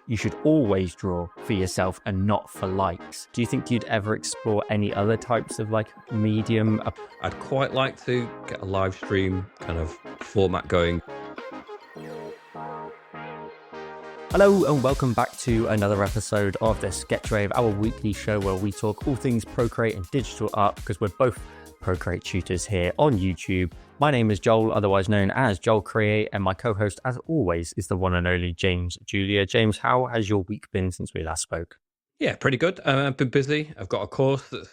you should always draw for yourself and not for likes. Do you think you'd ever explore any other types of like medium? I'd quite like to get a live stream kind of format going. Hello and welcome back to another episode of the Sketch Wave, our weekly show where we talk all things Procreate and digital art because we're both Procreate tutors here on YouTube. My name is Joel, otherwise known as JoelCreate, and my co-host, as always, is the one and only James Julier. James, how has your week been since we last spoke? Yeah, pretty good. I've been busy. I've got a course that's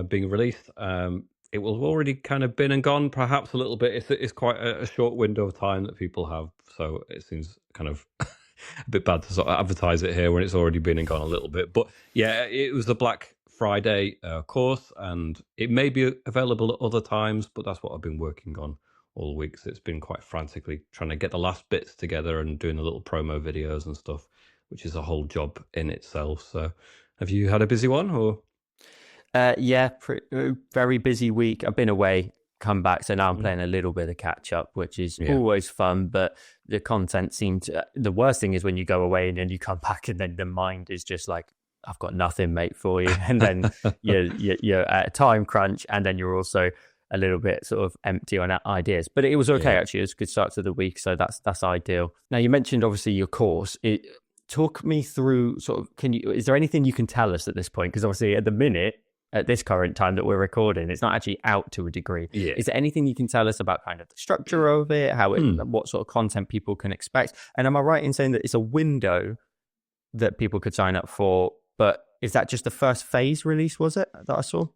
being released. It will have already kind of been and gone, perhaps a little bit. It's quite a short window of time that people have, so it seems kind of a bit bad to sort of advertise it here when it's already been and gone a little bit. But yeah, it was the Black Friday course, and it may be available at other times, but that's what I've been working on all week. So it's been quite frantically trying to get the last bits together and doing the little promo videos and stuff, which is a whole job in itself. So have you had a busy one or? Very busy week. I've been away, come back, so now I'm playing a little bit of catch up, which is always fun, but the content seemed to, the worst thing is when you go away and then you come back and then the mind is just like, I've got nothing, mate, for you. And then you're at a time crunch, and then you're also a little bit sort of empty on ideas. But it was okay, actually. It was a good start to the week, so that's ideal. Now, you mentioned, obviously, your course. Talk me through sort of, is there anything you can tell us at this point? Because obviously at the minute, at this current time that we're recording, it's not actually out to a degree. Yeah. Is there anything you can tell us about kind of the structure of it, what sort of content people can expect? And am I right in saying that it's a window that people could sign up for, but is that just the first phase release, was it, that I saw?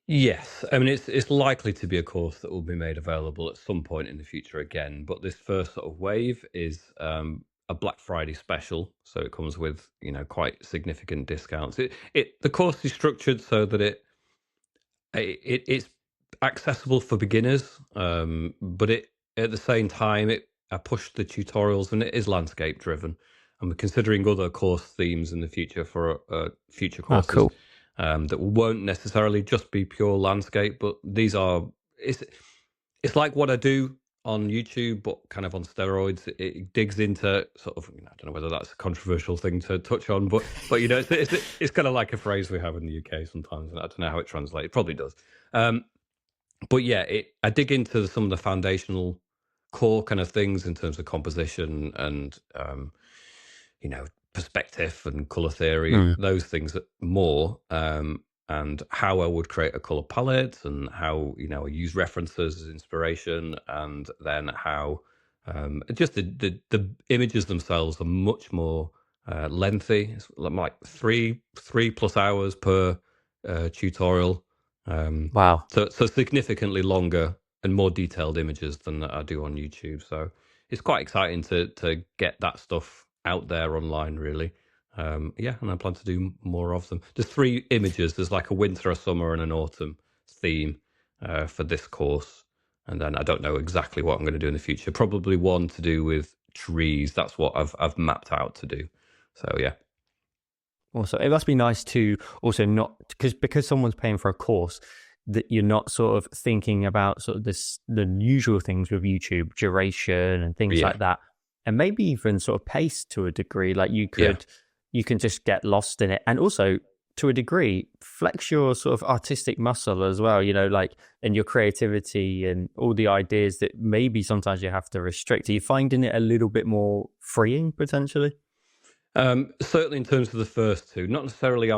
Yes. I mean, it's likely to be a course that will be made available at some point in the future again, but this first sort of wave is a Black Friday special, so it comes with, quite significant discounts. The course is structured so that it's accessible for beginners, but at the same time I pushed the tutorials, and it is landscape driven. And we're considering other course themes in the future for future courses. Cool. That won't necessarily just be pure landscape, but these are it's like what I do on YouTube, but kind of on steroids. It digs into sort of, I don't know whether that's a controversial thing to touch on, but it's kind of like a phrase we have in the UK sometimes, and I don't know how it translates. It probably does. But yeah, I dig into some of the foundational core kind of things in terms of composition and perspective and color theory, those things more, and how I would create a color palette, and how I use references as inspiration, and then how just the images themselves are much more lengthy. It's like 3+ hours per tutorial. Wow. So significantly longer and more detailed images than I do on YouTube. So it's quite exciting to get that stuff out there online, really. And I plan to do more of them. There's 3 images. There's like a winter, a summer, and an autumn theme for this course. And then I don't know exactly what I'm going to do in the future. Probably one to do with trees. That's what I've mapped out to do. So yeah. Also, it must be nice to also not, because someone's paying for a course, that you're not sort of thinking about sort of the usual things with YouTube, duration and things like that. And maybe even sort of pace to a degree, like you can just get lost in it. And also, to a degree, flex your sort of artistic muscle as well, like, and your creativity and all the ideas that maybe sometimes you have to restrict. Are you finding it a little bit more freeing, potentially? Certainly in terms of the first 2, not necessarily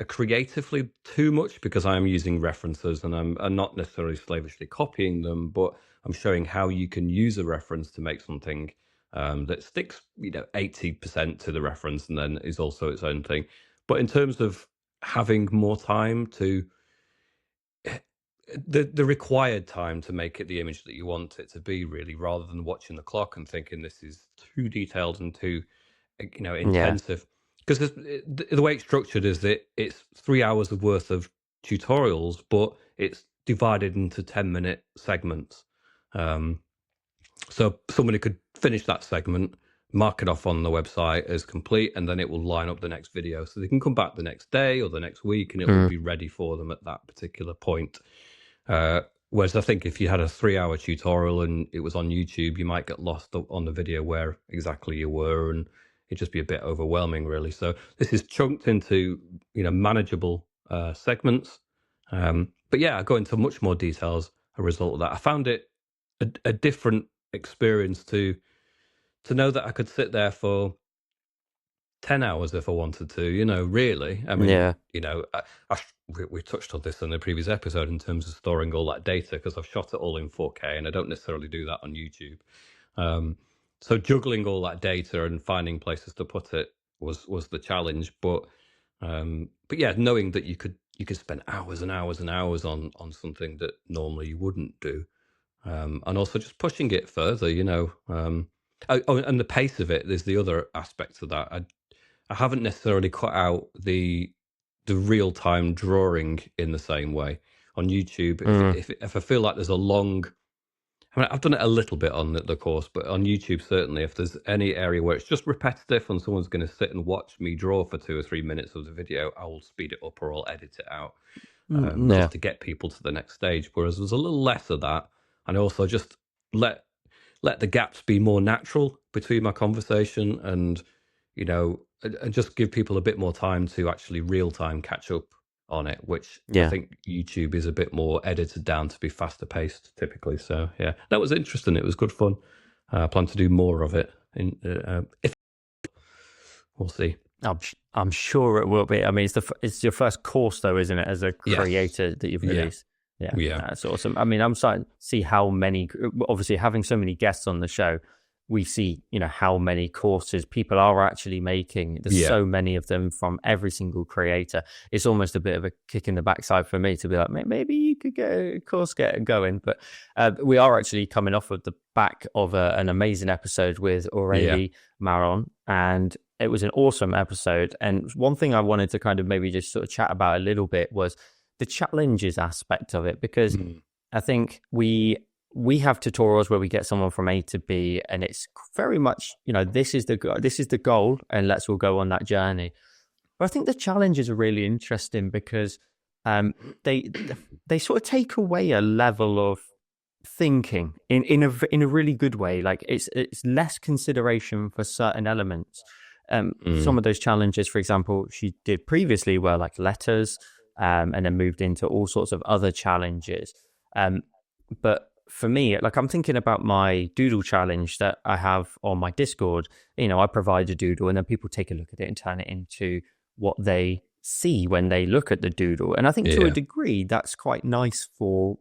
creatively too much, because I'm using references and I'm not necessarily slavishly copying them, but I'm showing how you can use a reference to make something that sticks 80% to the reference and then is also its own thing. But in terms of having more time to the required time to make it the image that you want it to be, really, rather than watching the clock and thinking this is too detailed and too intensive. Because the way it's structured is that it's 3 hours of worth of tutorials, but it's divided into 10-minute segments. So somebody could finish that segment, mark it off on the website as complete, and then it will line up the next video. So they can come back the next day or the next week, and it will be ready for them at that particular point. Whereas I think if you had a 3-hour tutorial and it was on YouTube, you might get lost on the video where exactly you were, and it'd just be a bit overwhelming, really. So this is chunked into, manageable segments. But yeah, I go into much more detail as a result of that. I found it a different experience to know that I could sit there for 10 hours if I wanted to, really. I mean, Yeah. we touched on this in the previous episode in terms of storing all that data, because I've shot it all in 4K and I don't necessarily do that on YouTube. So juggling all that data and finding places to put it was the challenge. But yeah, knowing that you could spend hours and hours and hours on something that normally you wouldn't do, and also just pushing it further. And the pace of it. There's the other aspect of that. I haven't necessarily cut out the real time drawing in the same way on YouTube. If I feel like there's a long, I mean, I've done it a little bit on the course, but on YouTube, certainly, if there's any area where it's just repetitive and someone's going to sit and watch me draw for 2 or 3 minutes of the video, I will speed it up or I'll edit it out, just to get people to the next stage. Whereas there's a little less of that. And I also just let the gaps be more natural between my conversation, and and just give people a bit more time to actually real time catch up on it, which I think YouTube is a bit more edited down to be faster paced typically. So yeah, that was interesting. It was good fun. I plan to do more of it. If we'll see. I'm sure it will be. I mean, it's your first course though, isn't it, as a creator that you've released? Yeah, that's awesome. I mean, I'm starting to see how many, obviously having so many guests on the show, we see, how many courses people are actually making. There's so many of them from every single creator. It's almost a bit of a kick in the backside for me to be like, maybe you could get a course going. But we are actually coming off of the back of an amazing episode with Aurélie Maron, and it was an awesome episode. And one thing I wanted to kind of maybe just sort of chat about a little bit was the challenges aspect of it, because I think we have tutorials where we get someone from A to B, and it's very much, this is the goal, and let's all go on that journey. But I think the challenges are really interesting because they sort of take away a level of thinking in a really good way. Like it's less consideration for certain elements. Some of those challenges, for example, she did previously were like letters, and then moved into all sorts of other challenges. But for me, like I'm thinking about my doodle challenge that I have on my Discord. I provide a doodle and then people take a look at it and turn it into what they see when they look at the doodle. And I think to a degree, that's quite nice for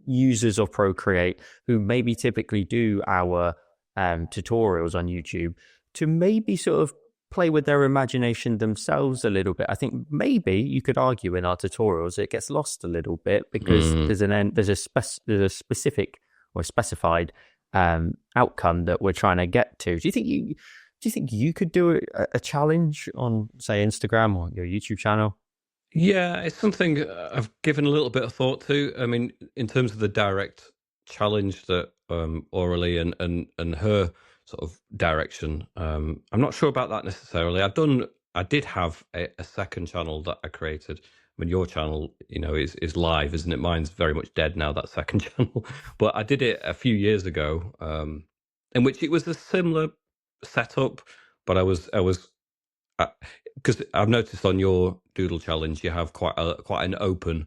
users of Procreate who maybe typically do our tutorials on YouTube to maybe sort of play with their imagination themselves a little bit. I think maybe you could argue in our tutorials it gets lost a little bit because there's a specific or specified outcome that we're trying to get to. Do you think you could do a challenge on, say, Instagram or your YouTube channel? Yeah, it's something I've given a little bit of thought to. I mean, in terms of the direct challenge that Aurélie and her sort of direction, I'm not sure about that necessarily. I did have a second channel that I created. I mean, your channel, is live, isn't it? Mine's very much dead now, that second channel. But I did it a few years ago, in which it was a similar setup, but I was because I've noticed on your doodle challenge you have quite an open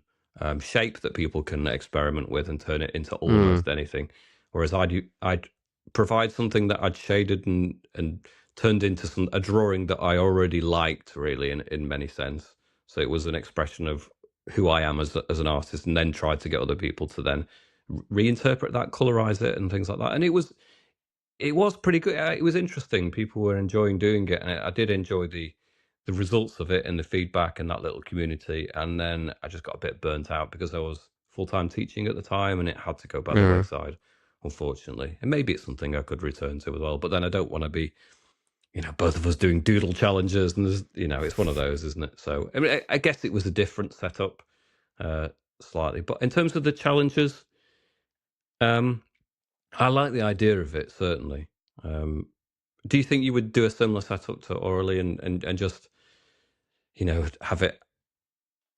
shape that people can experiment with and turn it into almost anything, whereas I'd provide something that I'd shaded and turned into a drawing that I already liked, really, in many sense. So it was an expression of who I am as an artist, and then tried to get other people to then reinterpret that, colorize it, and things like that. And it was pretty good. It was interesting. People were enjoying doing it, and I did enjoy the results of it and the feedback and that little community. And then I just got a bit burnt out because I was full-time teaching at the time, and it had to go by the wayside, unfortunately. And maybe it's something I could return to as well. But then I don't want to be, both of us doing doodle challenges, and it's one of those, isn't it? So I mean, I guess it was a different setup, slightly. But in terms of the challenges, I like the idea of it, certainly. Do you think you would do a similar setup to Aurélie and just, have it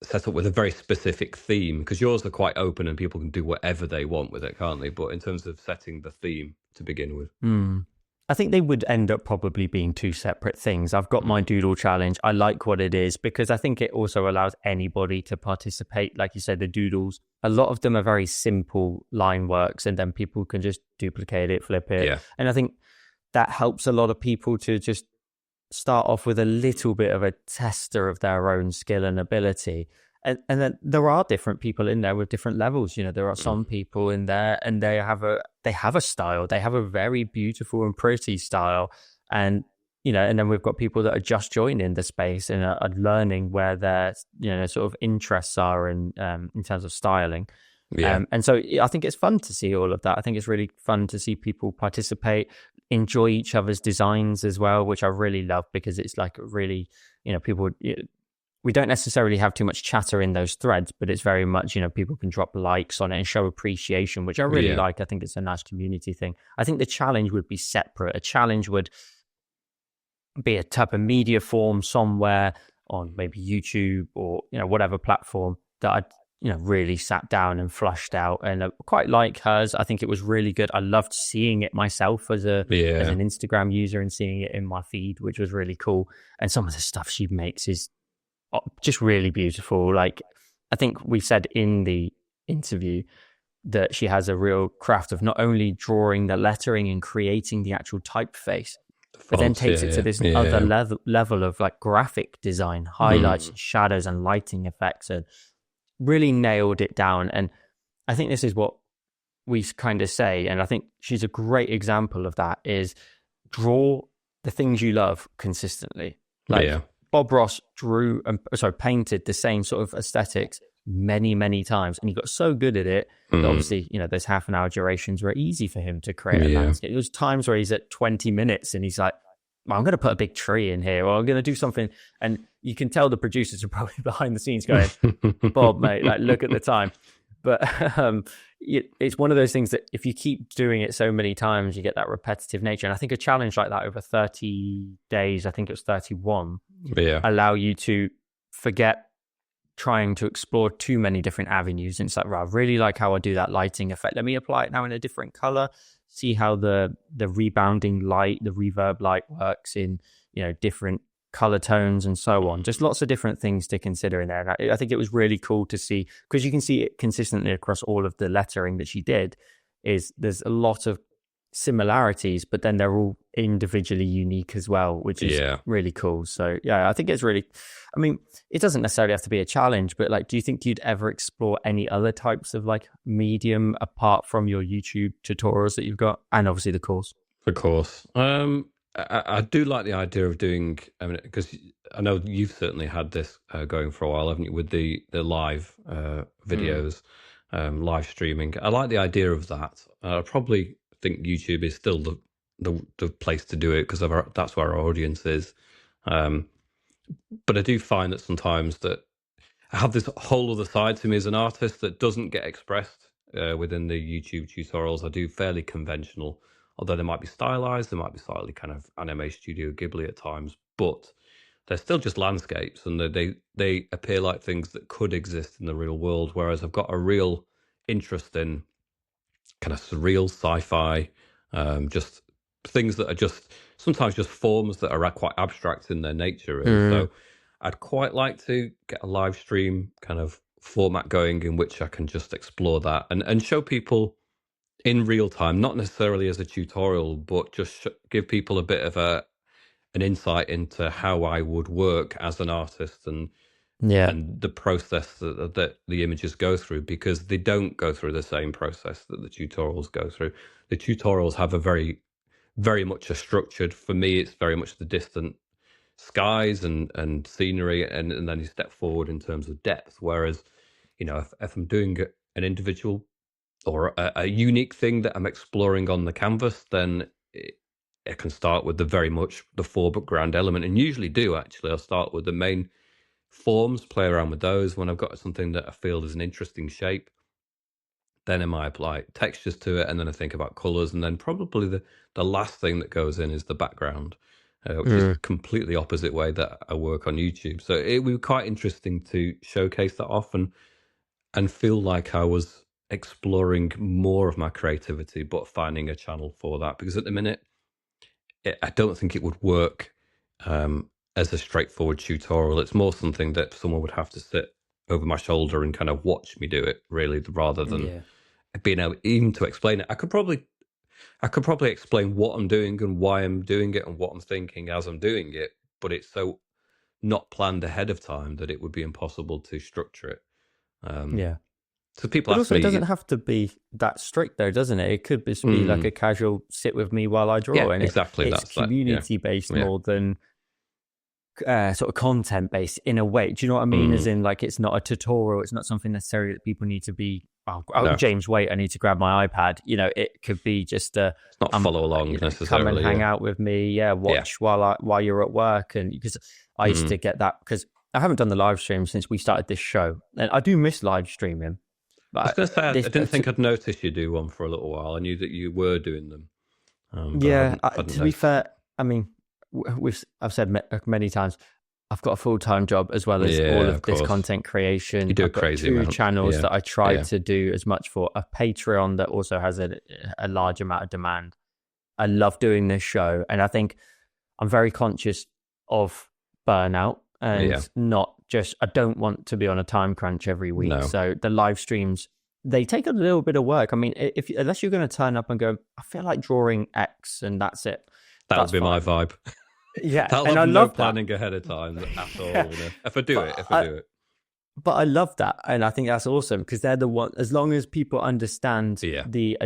set up with a very specific theme? Because yours are quite open and people can do whatever they want with it, can't they? But in terms of setting the theme to begin with. I think they would end up probably being two separate things. I've got my doodle challenge. I like what it is because I think it also allows anybody to participate. Like you said, the doodles, a lot of them are very simple line works, and then people can just duplicate it, flip it. Yeah. And I think that helps a lot of people to just start off with a little bit of a tester of their own skill and ability. And then there are different people in there with different levels. There are some people in there and they have a style. They have a very beautiful and pretty style. And, and then we've got people that are just joining the space and are learning where their, sort of interests are in terms of styling. Yeah. And so I think it's fun to see all of that. I think it's really fun to see people participate, enjoy each other's designs as well, which I really love because it's like really, people, we don't necessarily have too much chatter in those threads, but it's very much, people can drop likes on it and show appreciation, which I really like. I think it's a nice community thing. I think the challenge would be separate. A challenge would be a type of media form somewhere on maybe YouTube or, whatever platform that I'd, really sat down and flushed out. And I quite like hers. I think it was really good. I loved seeing it myself as an Instagram user and seeing it in my feed, which was really cool. And some of the stuff she makes is just really beautiful. Like, I think we said in the interview that she has a real craft of not only drawing the lettering and creating the actual typeface, but then takes it to this other level of like graphic design, highlights, shadows, and lighting effects, and really nailed it down. And I think this is what we kind of say, and I think she's a great example of that, is draw the things you love consistently. Like Bob Ross painted the same sort of aesthetics many, many times, and he got so good at it that obviously, there's half an hour durations were easy for him to create a landscape. There was times where he's at 20 minutes and he's like, well, I'm going to put a big tree in here, or I'm going to do something. And you can tell the producers are probably behind the scenes going, Bob, mate, like, look at the time. But it's one of those things that if you keep doing it so many times, you get that repetitive nature. And I think a challenge like that over 30 days, I think it was 31, allow you to forget trying to explore too many different avenues. And it's like, right, I really like how I do that lighting effect. Let me apply it now in a different color. See how the rebounding light, the reverb light works in, different color tones and so on. Just lots of different things to consider in there. And I think it was really cool to see, because you can see it consistently across all of the lettering that she did, is there's a lot of similarities, but then they're all individually unique as well, which is really cool. So I think it's really, I mean, it doesn't necessarily have to be a challenge, but like, do you think you'd ever explore any other types of like medium apart from your YouTube tutorials that you've got, and obviously the course? Of course. I do like the idea of doing, because I know you've certainly had this going for a while, haven't you, with the live videos, live streaming. I like the idea of that. I probably think YouTube is still the place to do it because that's where our audience is. But I do find that sometimes that I have this whole other side to me as an artist that doesn't get expressed within the YouTube tutorials. I do fairly conventional, although they might be stylized, they might be slightly kind of Anime Studio Ghibli at times, but they're still just landscapes, and they appear like things that could exist in the real world. Whereas I've got a real interest in kind of surreal sci-fi, just things that are just sometimes just forms that are quite abstract in their nature. So I'd quite like to get a live stream kind of format going in which I can just explore that and show people in real time, not necessarily as a tutorial, but just give people a bit of an insight into how I would work as an artist and the process that the images go through, because they don't go through the same process that the tutorials go through. The tutorials have a very, very much a structured, for me, it's very much the distant skies and scenery, and then you step forward in terms of depth. Whereas, if I'm doing an individual or a unique thing that I'm exploring on the canvas, then I can start with the very much the foreground element, and usually do actually. I'll start with the main forms, play around with those. When I've got something that I feel is an interesting shape, then I might apply textures to it, and then I think about colors, and then probably the last thing that goes in is the background, which is completely opposite way that I work on YouTube. So it would be quite interesting to showcase that off and feel like I was exploring more of my creativity, but finding a channel for that. Because at the minute, I don't think it would work as a straightforward tutorial. It's more something that someone would have to sit over my shoulder and kind of watch me do it, really, rather than being able even to explain it. I could probably explain what I'm doing and why I'm doing it and what I'm thinking as I'm doing it, but it's so not planned ahead of time that it would be impossible to structure it. So people but ask also, me, it doesn't have to be that strict, though, doesn't it? It could just be like a casual sit with me while I draw, and exactly. It's community based more than sort of content based in a way. Do you know what I mean? As in, like, it's not a tutorial. It's not something necessarily that people need to be. Oh, James, wait! I need to grab my iPad. You know, it could be just it's not follow along necessarily. Come and hang out with me. Watch while you're at work, and because I used to get that because I haven't done the live stream since we started this show, and I do miss live streaming. But I was going to say, I didn't think I'd noticed you do one for a little while. I knew that you were doing them. To be fair, I mean, I've said many times, I've got a full-time job as well as all of this content creation. You do I've got crazy 2 amount. channels that I try to do as much for. A Patreon that also has a large amount of demand. I love doing this show, and I think I'm very conscious of burnout and not just, I don't want to be on a time crunch every week. No. So the live streams, they take a little bit of work. I mean, unless you're going to turn up and go, I feel like drawing X and that's it. That would be my vibe. Yeah, and I love planning ahead of time at all. If I do it. But I love that, and I think that's awesome because they're the one. As long as people understand the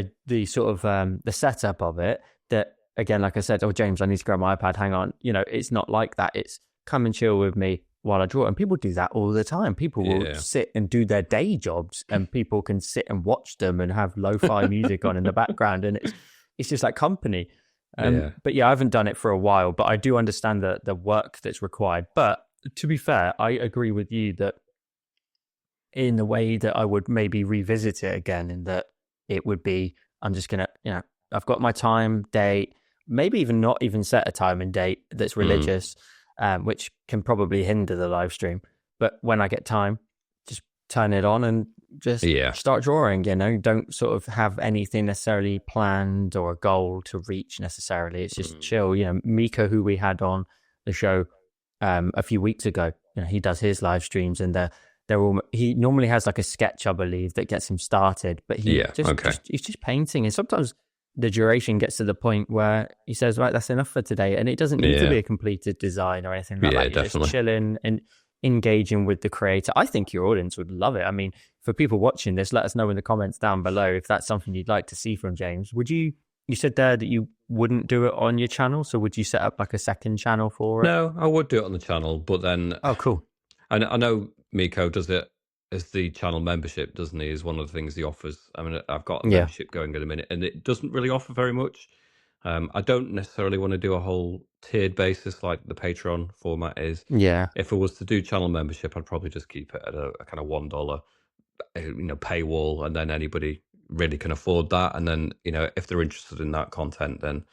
sort of the setup of it, that again, like I said, oh James, I need to grab my iPad. Hang on, it's not like that. It's come and chill with me while I draw, and people do that all the time. People will sit and do their day jobs, and people can sit and watch them and have lo-fi music on in the background, and it's just like company. But I haven't done it for a while, but I do understand the work that's required. But to be fair, I agree with you that in the way that I would maybe revisit it again, in that it would be, I'm just going to, I've got my time, date, maybe even not even set a time and date that's religious, which can probably hinder the live stream. But when I get time, just turn it on and just start drawing, don't sort of have anything necessarily planned or a goal to reach necessarily. It's just chill. Miko, who we had on the show a few weeks ago, he does his live streams, and he normally has like a sketch, I believe, that gets him started, but he's just painting, and sometimes the duration gets to the point where he says, right, that's enough for today, and it doesn't need to be a completed design or anything like that. You're just chilling and engaging with the creator. I think your audience would love it. I mean, for people watching this, let us know in the comments down below if that's something you'd like to see from James. Would you said there that you wouldn't do it on your channel, so would you set up like a second channel for it? No, I would do it on the channel, but then cool. I know Miko does it as the channel membership, doesn't he? Is one of the things he offers. I mean, I've got a membership going at a minute, and it doesn't really offer very much. I don't necessarily want to do a whole tiered basis like the Patreon format is. Yeah. If I was to do channel membership, I'd probably just keep it at a kind of $1, paywall, and then anybody really can afford that. And then, if they're interested in that content, then,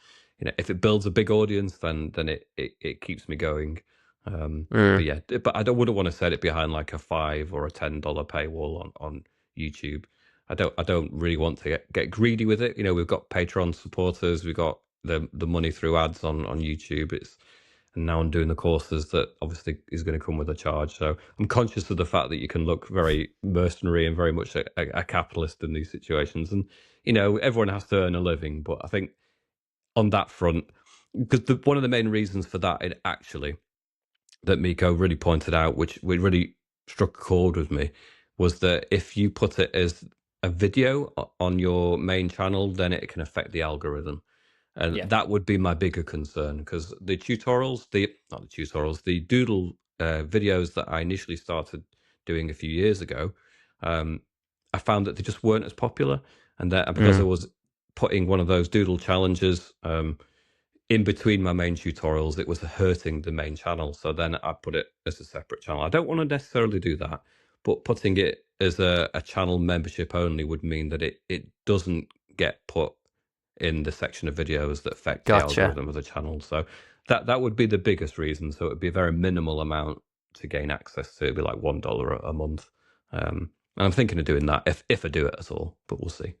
if it builds a big audience, then it keeps me going. But I wouldn't want to set it behind like a $5 or a $10 paywall on YouTube. I don't really want to get greedy with it. We've got Patreon supporters, we've got the money through ads on YouTube. And now I'm doing the courses that obviously is going to come with a charge. So I'm conscious of the fact that you can look very mercenary and very much a capitalist in these situations. And, everyone has to earn a living. But I think on that front, because one of the main reasons for that, that Miko really pointed out, which really struck a chord with me, was that if you put it as a video on your main channel, then it can affect the algorithm. And that would be my bigger concern, because the doodle videos that I initially started doing a few years ago, I found that they just weren't as popular. And that because I was putting one of those doodle challenges in between my main tutorials, it was hurting the main channel. So then I put it as a separate channel. I don't want to necessarily do that, but putting it as a channel membership only would mean that it doesn't get put in the section of videos that affect the algorithm of the channel. So that would be the biggest reason. So it would be a very minimal amount to gain access to. It'd be like $1 a month. And I'm thinking of doing that if I do it at all, but we'll see.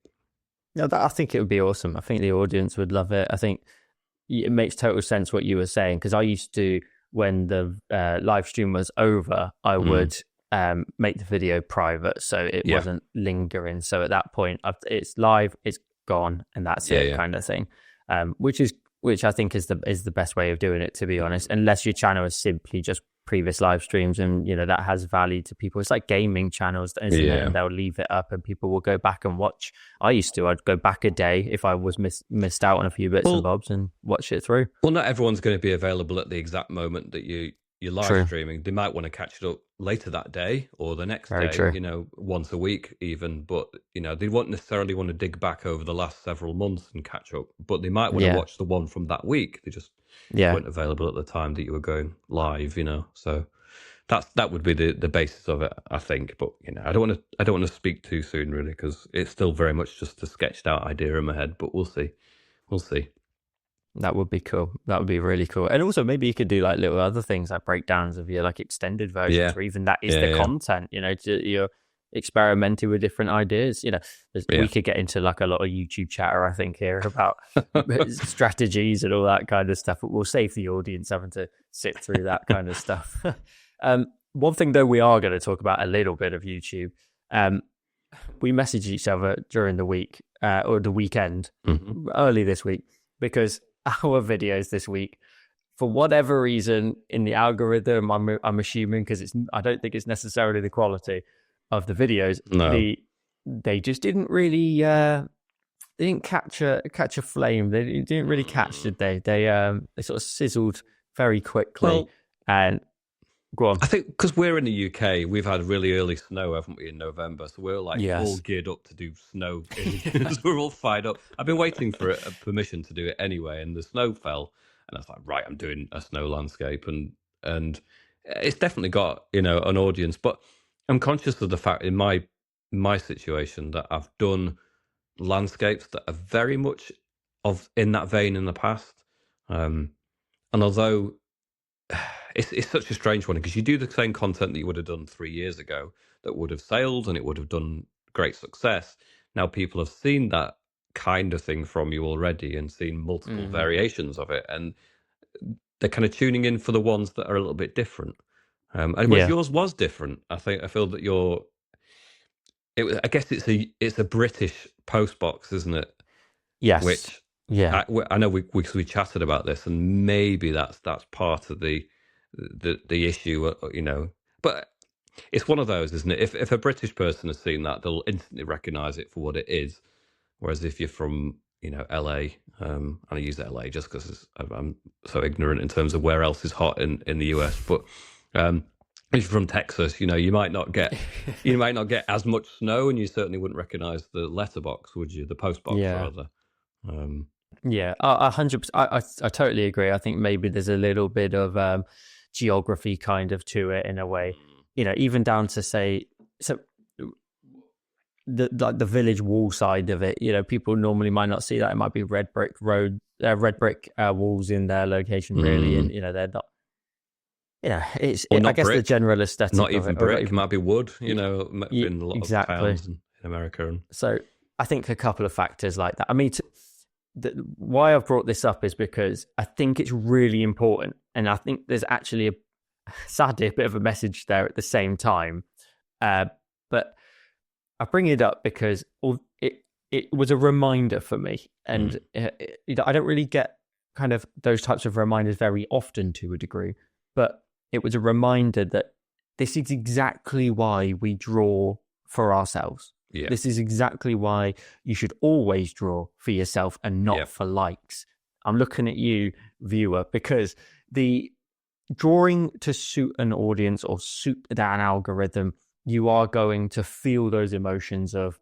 No, I think it would be awesome. I think the audience would love it. I think it makes total sense what you were saying, because I used to, when the live stream was over, I would make the video private so it wasn't lingering. So at that point, it's live, it's gone, and that's it, kind of thing. Which I think is the best way of doing it, to be honest. Unless your channel is simply just previous live streams, and that has value to people. It's like gaming channels, isn't it? And they'll leave it up, and people will go back and watch. I'd go back a day if I was missed out on a few bits and bobs, and watch it through. Well, not everyone's going to be available at the exact moment that you're live streaming. They might want to catch it up later that day or the next day, once a week even. But, they won't necessarily want to dig back over the last several months and catch up. But they might want to watch the one from that week. They just weren't available at the time that you were going live, So that would be the basis of it, I think. But, I don't want to speak too soon, really, because it's still very much just a sketched out idea in my head. But we'll see. We'll see. That would be cool. That would be really cool. And also maybe you could do like little other things, like breakdowns of your like extended versions, or even that is the content, you're experimenting with different ideas. We could get into like a lot of YouTube chatter, I think, here about strategies and all that kind of stuff, but we'll save the audience having to sit through that kind of stuff. One thing though, we are going to talk about a little bit of YouTube. We messaged each other during the week or the weekend, early this week, because our videos this week, for whatever reason in the algorithm, I'm assuming, because I don't think it's necessarily the quality of the videos. No. They just didn't really they didn't catch a flame. They didn't really catch, did they? They sort of sizzled very quickly. And go on. I think because we're in the UK, we've had really early snow, haven't we, in November? So we're like all geared up to do snow. We're all fired up. I've been waiting for a permission to do it anyway, and the snow fell, and I was like, right, I'm doing a snow landscape, and it's definitely got an audience. But I'm conscious of the fact in my situation that I've done landscapes that are very much in that vein in the past, and although it's such a strange one, because you do the same content that you would have done 3 years ago that would have sailed and it would have done great success. Now people have seen that kind of thing from you already and seen multiple variations of it, and they're kind of tuning in for the ones that are a little bit different. And yours was different. I feel that I guess it's a British post box, isn't it? Yes. Which I know we chatted about this, and maybe that's part of the issue, But it's one of those, isn't it? If a British person has seen that, they'll instantly recognise it for what it is. Whereas if you're from LA, and I use LA just because I'm so ignorant in terms of where else is hot in the US, but if you're from Texas, you might not get as much snow, and you certainly wouldn't recognise the letterbox, would you? The post box, rather. 100%. I totally agree. I think maybe there's a little bit of geography kind of to it in a way, even down to say, so the village wall side of it, people normally might not see that. It might be red brick walls in their location, really, and they're not. It's I guess brick, the general aesthetic. Not even brick. It might be wood. In a lot of towns in America. So I think a couple of factors like that. I mean, why I've brought this up is because I think it's really important, and I think there's actually sadly a bit of a message there at the same time. But I bring it up because it was a reminder for me, and I don't really get kind of those types of reminders very often to a degree, but it was a reminder that this is exactly why we draw for ourselves. Yeah. This is exactly why you should always draw for yourself and not for likes. I'm looking at you, viewer, because the drawing to suit an audience or suit that algorithm, you are going to feel those emotions of,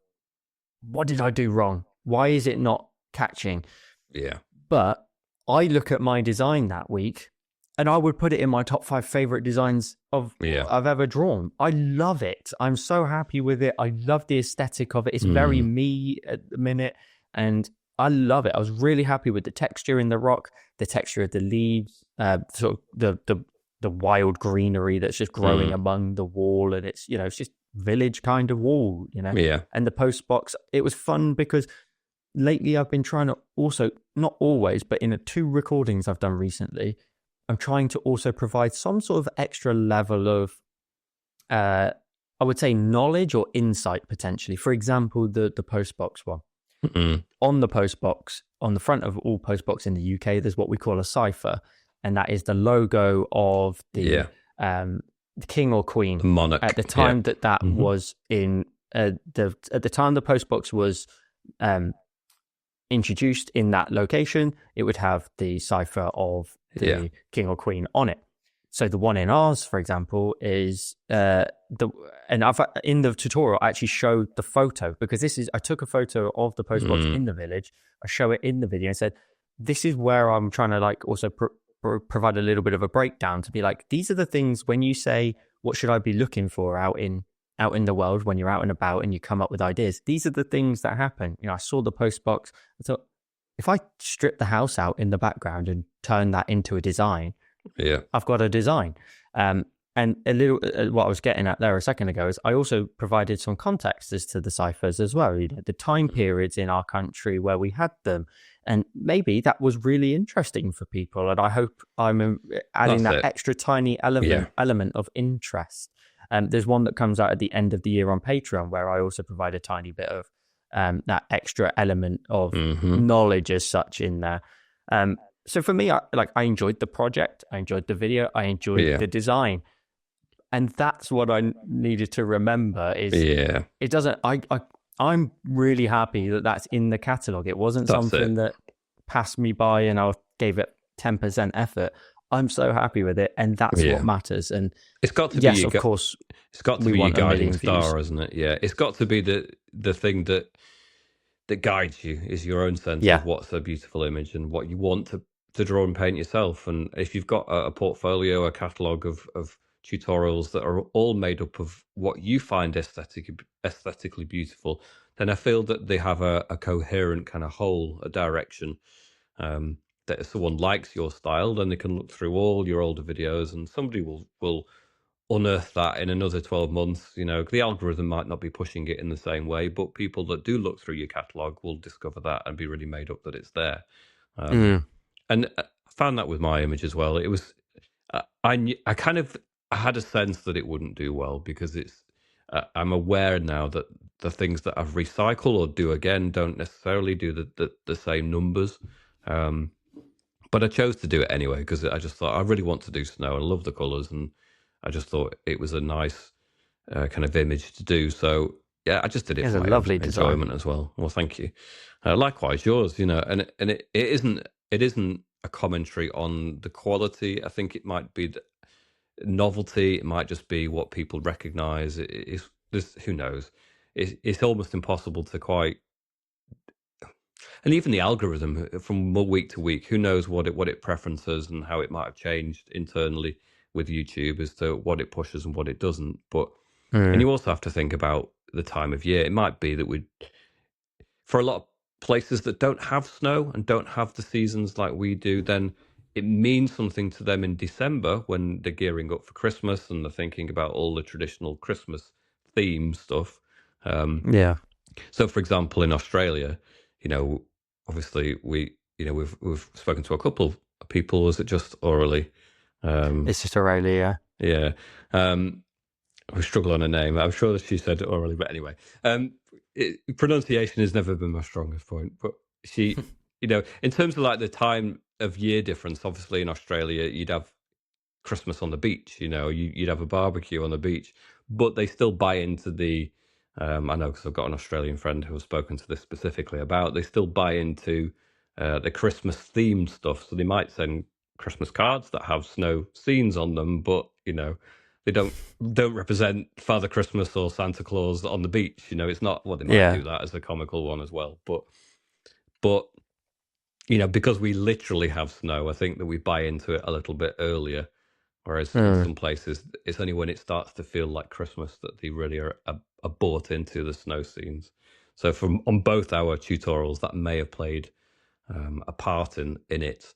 what did I do wrong? Why is it not catching? Yeah. But I look at my design that week, and I would put it in my top 5 favorite designs I've ever drawn. I love it. I'm so happy with it. I love the aesthetic of it. It's very me at the minute, and I love it. I was really happy with the texture in the rock, the texture of the leaves, sort of the wild greenery that's just growing among the wall, and it's it's just village kind of wall, Yeah. And the post box, it was fun because lately I've been trying to also, not always, but in the 2 recordings I've done recently, I'm trying to also provide some sort of extra level of, I would say, knowledge or insight potentially. For example, the postbox one. Mm-hmm. On the postbox, on the front of all postbox in the UK, there's what we call a cipher, and that is the logo of the king or queen, the monarch. At the time that Mm-hmm. was in at the time the postbox was introduced in that location, it would have the cipher of the king or queen on it. So the one in ours, for example, is and I've in the tutorial I actually showed the photo, because I took a photo of the postbox in the village. I show it in the video and said, this is where I'm trying to like also provide a little bit of a breakdown to be like, these are the things when you say, what should I be looking for out in the world when you're out and about and you come up with ideas. These are the things that happen. I saw the postbox. I thought, if I strip the house out in the background and turn that into a design, I've got a design. And a little, what I was getting at there a second ago is I also provided some context as to the ciphers as well, the time periods in our country where we had them. And maybe that was really interesting for people. And I hope I'm adding that extra tiny element of interest. There's one that comes out at the end of the year on Patreon where I also provide a tiny bit of that extra element of knowledge as such in there. So for me, I enjoyed the project, I enjoyed the video, I enjoyed the design, and that's what I needed to remember. Is it doesn't? I'm really happy that that's in the catalog. It wasn't something that passed me by and I gave it 10% effort. I'm so happy with it, and that's what matters. And it's got to be, of course, it's got to be your guiding star, isn't it? Yeah, it's got to be the thing that guides you, is your own sense of what's a beautiful image and what you want to draw and paint yourself. And if you've got a portfolio, a catalogue of tutorials that are all made up of what you find aesthetically beautiful, then I feel that they have a coherent kind of whole, a direction. That if someone likes your style, then they can look through all your older videos and somebody will unearth that in another 12 months. The algorithm might not be pushing it in the same way, but people that do look through your catalogue will discover that and be really made up that it's there. And I found that with my image as well. It was, I had a sense that it wouldn't do well, because it's, I'm aware now that the things that I've recycled or do again don't necessarily do the same numbers. But I chose to do it anyway, because I just thought I really want to do snow. I love the colours, and I just thought it was a nice kind of image to do. So yeah, I just did it for my lovely enjoyment as well. Well, thank you. Likewise, yours. And it isn't a commentary on the quality. I think it might be the novelty. It might just be what people recognise. Who knows? It's almost impossible to quite. And even the algorithm from week to week, who knows what it preferences and how it might have changed internally with YouTube as to what it pushes and what it doesn't. But and you also have to think about the time of year. It might be that for a lot of places that don't have snow and don't have the seasons like we do, then it means something to them in December when they're gearing up for Christmas and they're thinking about all the traditional Christmas theme stuff. So, for example, in Australia, obviously we've spoken to a couple of people. Was it just orally? It's just orally, yeah. We struggle on a name. I'm sure that she said it orally, but anyway, pronunciation has never been my strongest point. But she, in terms of like the time of year difference, obviously in Australia you'd have Christmas on the beach. You'd have a barbecue on the beach, but they still buy into the. I know, because I've got an Australian friend who has spoken to this specifically about. They still buy into the Christmas themed stuff, so they might send Christmas cards that have snow scenes on them, but they don't represent Father Christmas or Santa Claus on the beach. It's not. Well, they might do that as a comical one as well, but because we literally have snow, I think that we buy into it a little bit earlier. Whereas in some places, it's only when it starts to feel like Christmas that they really are bought into the snow scenes. So on both our tutorials, that may have played a part in it.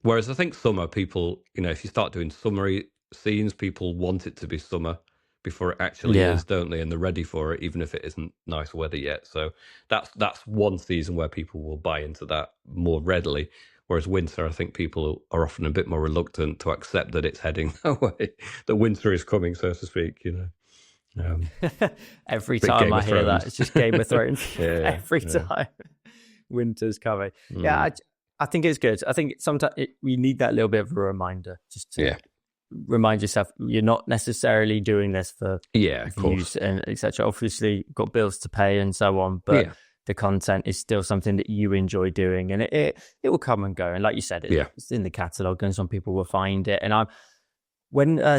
Whereas I think summer, people, if you start doing summery scenes, people want it to be summer. before it actually is, don't they? And they're ready for it, even if it isn't nice weather yet. So that's one season where people will buy into that more readily. Whereas winter, I think people are often a bit more reluctant to accept that it's heading that way, that winter is coming, so to speak, Every time I hear that, it's just Game of Thrones. Every yeah. time winter's coming. Yeah, I think it's good. I think sometimes we need that little bit of a reminder just to remind yourself you're not necessarily doing this for views and etc. Obviously, you've got bills to pay and so on, but the content is still something that you enjoy doing, and it will come and go. And like you said, it's in the catalog, and some people will find it. And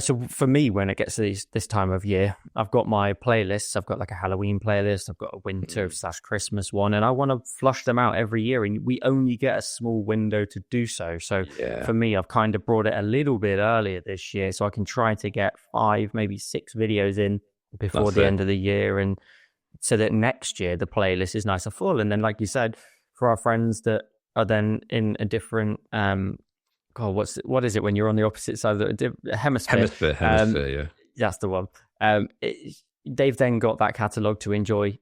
so for me, when it gets to this time of year, I've got my playlists. I've got like a Halloween playlist. I've got a winter / Christmas one, and I want to flush them out every year. And we only get a small window to do so. So for me, I've kind of brought it a little bit earlier this year, so I can try to get 5, maybe 6 videos in before the end of the year, and so that next year the playlist is nice and full. And then, like you said, for our friends that are then in a different what is it when you're on the opposite side of the hemisphere? Yeah, that's the one. They've then got that catalog to enjoy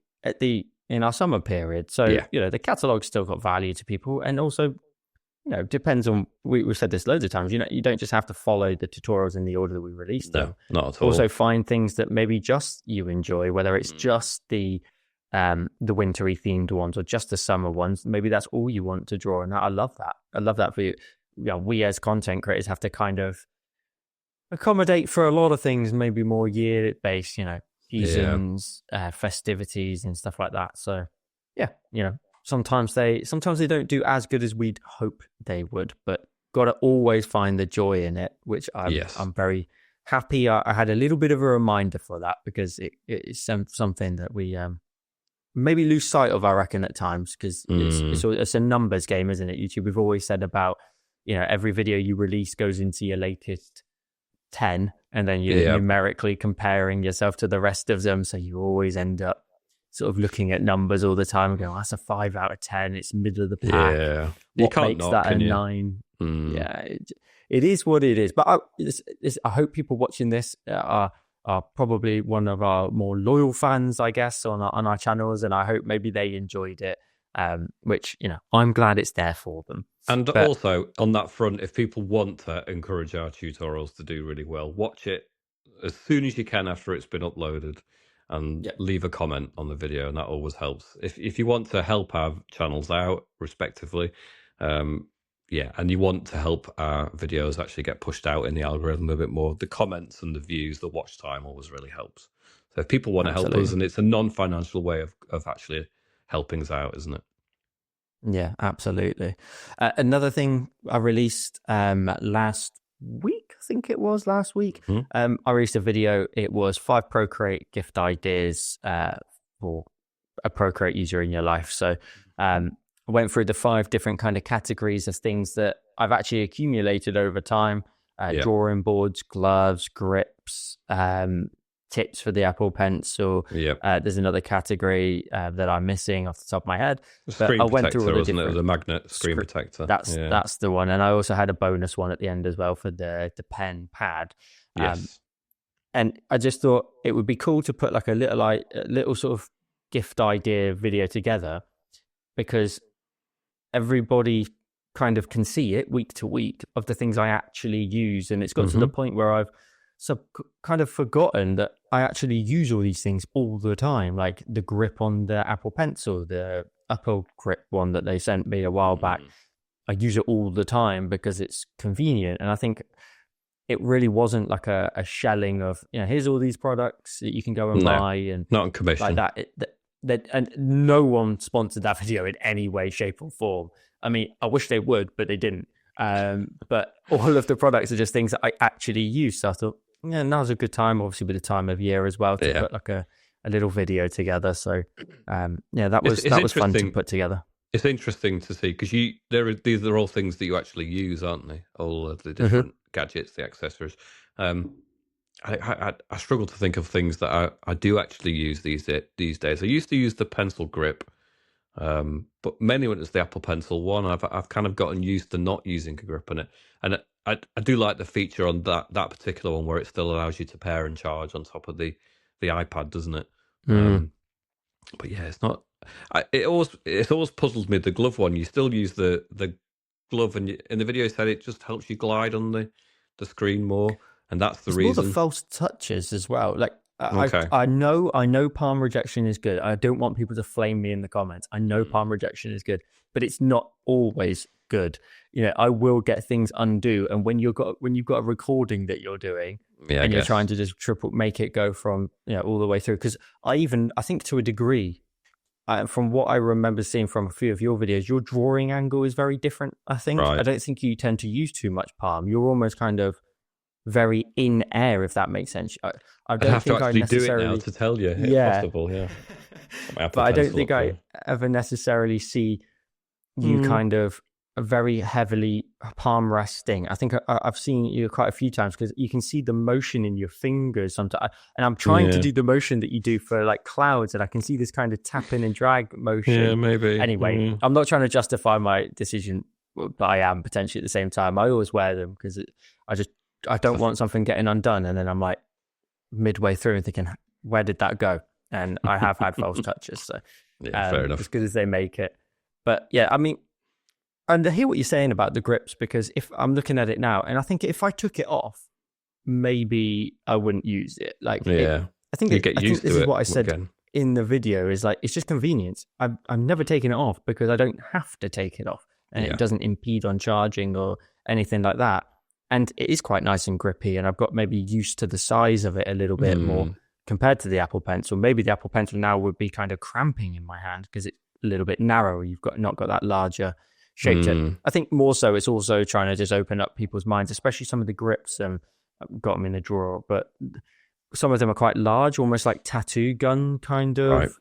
in our summer period. So the catalog's still got value to people, and also depends on. We've said this loads of times. You don't just have to follow the tutorials in the order that we release them. No, not at all. Also, find things that maybe just you enjoy, whether it's just the wintry themed ones or just the summer ones. Maybe that's all you want to draw, and I love that. I love that for you. We as content creators have to kind of accommodate for a lot of things, maybe more year-based, seasons, festivities and stuff like that. So, sometimes they don't do as good as we'd hope they would, but got to always find the joy in it, which I'm very happy. I had a little bit of a reminder for that, because it's something that we maybe lose sight of, I reckon, at times, because it's a numbers game, isn't it? YouTube, we've always said about every video you release goes into your latest 10, and then you're numerically comparing yourself to the rest of them. So you always end up sort of looking at numbers all the time and going, that's a 5 out of 10. It's middle of the pack. Yeah. What makes that a 9? Yeah, it is what it is. But I hope people watching this are probably one of our more loyal fans, I guess, on our channels. And I hope maybe they enjoyed it. Which I'm glad it's there for them. And also on that front, if people want to encourage our tutorials to do really well, watch it as soon as you can after it's been uploaded, and leave a comment on the video, and that always helps. If you want to help our channels out respectively, and you want to help our videos actually get pushed out in the algorithm a bit more, the comments and the views, the watch time always really helps. So if people want to help us, and it's a non-financial way of actually helping us out, isn't it? Yeah, absolutely. Another thing I released last week, I think it was last week, I released a video. It was 5 Procreate gift ideas for a Procreate user in your life. So I went through the 5 different kind of categories of things that I've actually accumulated over time. Drawing boards, gloves, grips, tips for the Apple Pencil. There's another category that I'm missing off the top of my head. But I went through all the different... The magnet screen protector. That's the one. And I also had a bonus one at the end as well for the pen pad. And I just thought it would be cool to put like a little sort of gift idea video together, because everybody kind of can see it week to week of the things I actually use. And it's got to the point where I've kind of forgotten that I actually use all these things all the time, like the grip on the Apple Pencil, the Apple grip one that they sent me a while back. I use it all the time because it's convenient. And I think it really wasn't like a shelling of, here's all these products that you can go and buy, and not on commission like that. And no one sponsored that video in any way, shape or form. I mean, I wish they would, but they didn't. But all of the products are just things that I actually use. So I thought, now's a good time, obviously with the time of year as well, to put like a little video together. So that was fun to put together. It's interesting to see, because these are all things that you actually use, aren't they? All of the different gadgets, the accessories. I struggle to think of things that I do actually use these days. I used to use the pencil grip, but mainly when it's the Apple Pencil one, I've kind of gotten used to not using a grip on it. And I do like the feature on that particular one where it still allows you to pair and charge on top of the iPad, doesn't it? But yeah, it's not. It's always puzzled me, the glove one. You still use the glove, and in the video said it just helps you glide on the screen more, and that's the reason. More the false touches as well. Like Okay. I know palm rejection is good. I don't want people to flame me in the comments. I know palm rejection is good, but it's not always good. You know, I will get things undo, and when you've got a recording that you're doing, and you're trying to just make it go from all the way through. Because I think to a degree, from what I remember seeing from a few of your videos, your drawing angle is very different. I think I don't think you tend to use too much palm. You're almost kind of very in air, if that makes sense. I don't have think to actually I necessarily do it now to tell you. If possible, yeah. But I don't think I ever necessarily see you kind of very heavily palm resting. I think I've seen you quite a few times because you can see the motion in your fingers sometimes. And I'm trying to do the motion that you do for like clouds, and I can see this kind of tapping and drag motion. Yeah, maybe. Anyway, I'm not trying to justify my decision, but I am potentially at the same time. I always wear them because I don't want something getting undone, and then I'm like midway through and thinking, where did that go? And I have had false touches, so fair enough. As good as they make it. But yeah, I mean, and I hear what you're saying about the grips, because if I'm looking at it now, and I think if I took it off, maybe I wouldn't use it. Like, I think this is what I said in the video, is like, it's just convenience. I'm never taking it off because I don't have to take it off, and it doesn't impede on charging or anything like that. And it is quite nice and grippy, and I've got maybe used to the size of it a little bit more compared to the Apple Pencil. Maybe the Apple Pencil now would be kind of cramping in my hand because it's a little bit narrower. You've not got that larger shape to it. I think more so it's also trying to just open up people's minds, especially some of the grips. I've got them in the drawer, but some of them are quite large, almost like tattoo gun kind of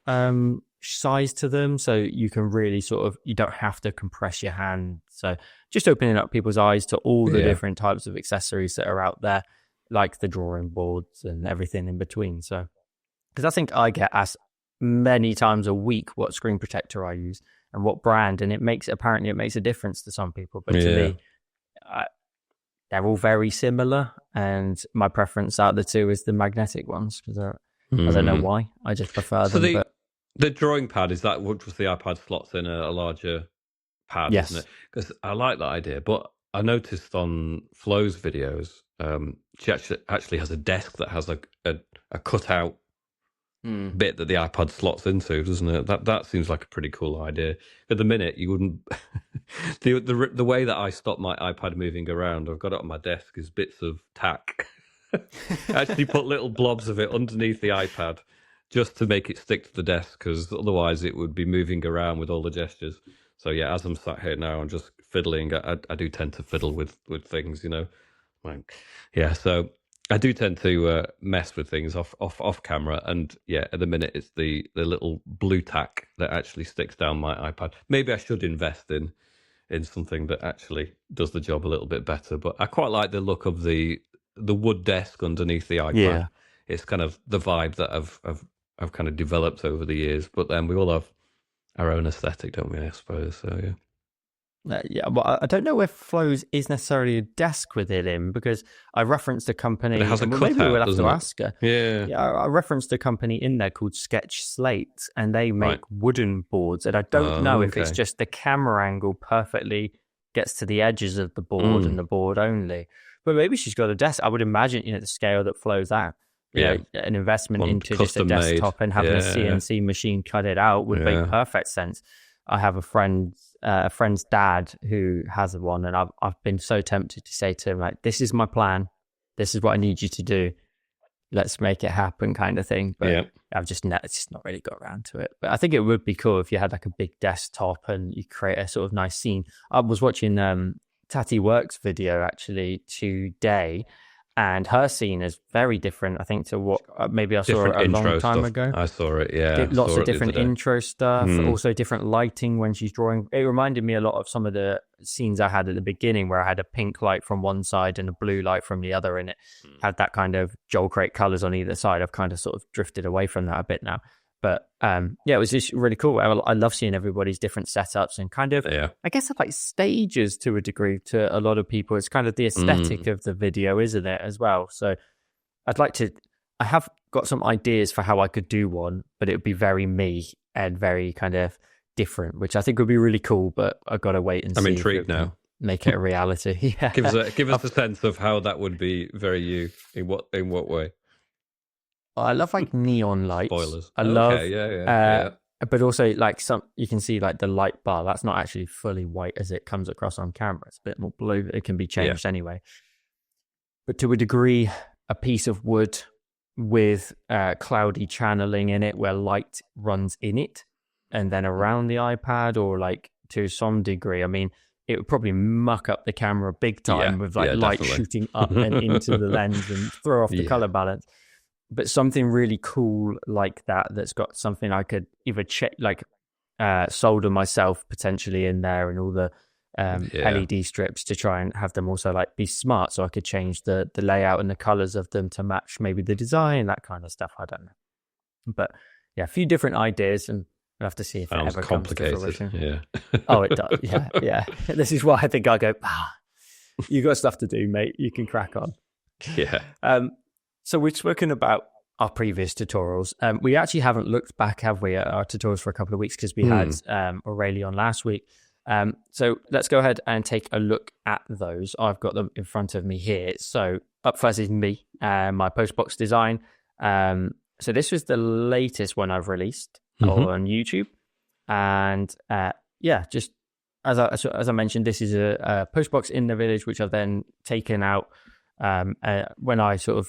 size to them. So you can really you don't have to compress your hand. So just opening up people's eyes to all the different types of accessories that are out there, like the drawing boards and everything in between. So, because I think I get asked many times a week what screen protector I use and what brand, and it makes a difference to some people, but to me, they're all very similar, and my preference out of the two is the magnetic ones, because I don't know why, I just prefer them. So the drawing pad, is that which was the iPad slots in a larger pad, isn't it? Because I like that idea, but I noticed on Flo's videos, she actually has a desk that has a cutout bit that the iPad slots into, doesn't it? That seems like a pretty cool idea. At the minute, you wouldn't. the way that I stop my iPad moving around, I've got it on my desk, is bits of tack. I actually put little blobs of it underneath the iPad just to make it stick to the desk, because otherwise it would be moving around with all the gestures. So yeah, as I'm sat here now, I'm just fiddling. I do tend to fiddle with things, so I do tend to mess with things off camera, and at the minute it's the little blue tack that actually sticks down my iPad. Maybe I should invest in something that actually does the job a little bit better. But I quite like the look of the wood desk underneath the iPad. Yeah. It's kind of the vibe that I've kind of developed over the years. But then we all have our own aesthetic, don't we? I suppose so. Yeah. Well, I don't know if Flo's is necessarily a desk with it in, because I referenced a company. But it has a cutout, maybe we'll have to ask her. Yeah, I referenced a company in there called Sketch Slate, and they make wooden boards. And I don't know if it's just the camera angle perfectly gets to the edges of the board and the board only. But maybe she's got a desk. I would imagine, the scale that Flo's at. An investment into just a desktop and having a CNC machine cut it out would make perfect sense. I have a friend's dad who has one, and I've been so tempted to say to him, like, this is my plan, this is what I need you to do, let's make it happen, kind of thing. But I've just not really got around to it. But I think it would be cool if you had like a big desktop and you create a sort of nice scene. I was watching Tati Works video actually today, and her scene is very different, I think, to what maybe I saw a long time ago. I saw it, lots of different intro stuff, also different lighting when she's drawing. It reminded me a lot of some of the scenes I had at the beginning, where I had a pink light from one side and a blue light from the other, and it had that kind of JoelCreate colours on either side. I've kind of sort of drifted away from that a bit now. But it was just really cool. I love seeing everybody's different setups and kind of, I guess, like stages to a degree to a lot of people. It's kind of the aesthetic of the video, isn't it, as well? So I have got some ideas for how I could do one, but it would be very me and very kind of different, which I think would be really cool, but I've got to wait and see. I'm intrigued now. Make it a reality. Yeah. Give us a sense of how that would be very you. In what way? I love like neon lights. Spoilers. I love, yeah. But also like you can see like the light bar. That's not actually fully white as it comes across on camera. It's a bit more blue. It can be changed anyway. But to a degree, a piece of wood with cloudy channeling in it, where light runs in it, and then around the iPad, or like to some degree. I mean, it would probably muck up the camera big time with like light definitely. shooting up and into the lens and throw off the color balance. But something really cool like that's got something I could either check, like solder myself potentially in there, and all the LED strips to try and have them also like be smart, so I could change the layout and the colors of them to match maybe the design, that kind of stuff. I don't know. But a few different ideas, and we'll have to see if it ever comes to fruition. Yeah. Oh, it does. Yeah. This is why I think I go, you got stuff to do, mate. You can crack on. Yeah. So we've spoken about our previous tutorials. We actually haven't looked back, have we, at our tutorials for a couple of weeks, because we had Aurelie on last week. So let's go ahead and take a look at those. I've got them in front of me here. So up first is me, my postbox design. So this was the latest one I've released on YouTube. And just as I mentioned, this is a postbox in the village, which I've then taken out when I sort of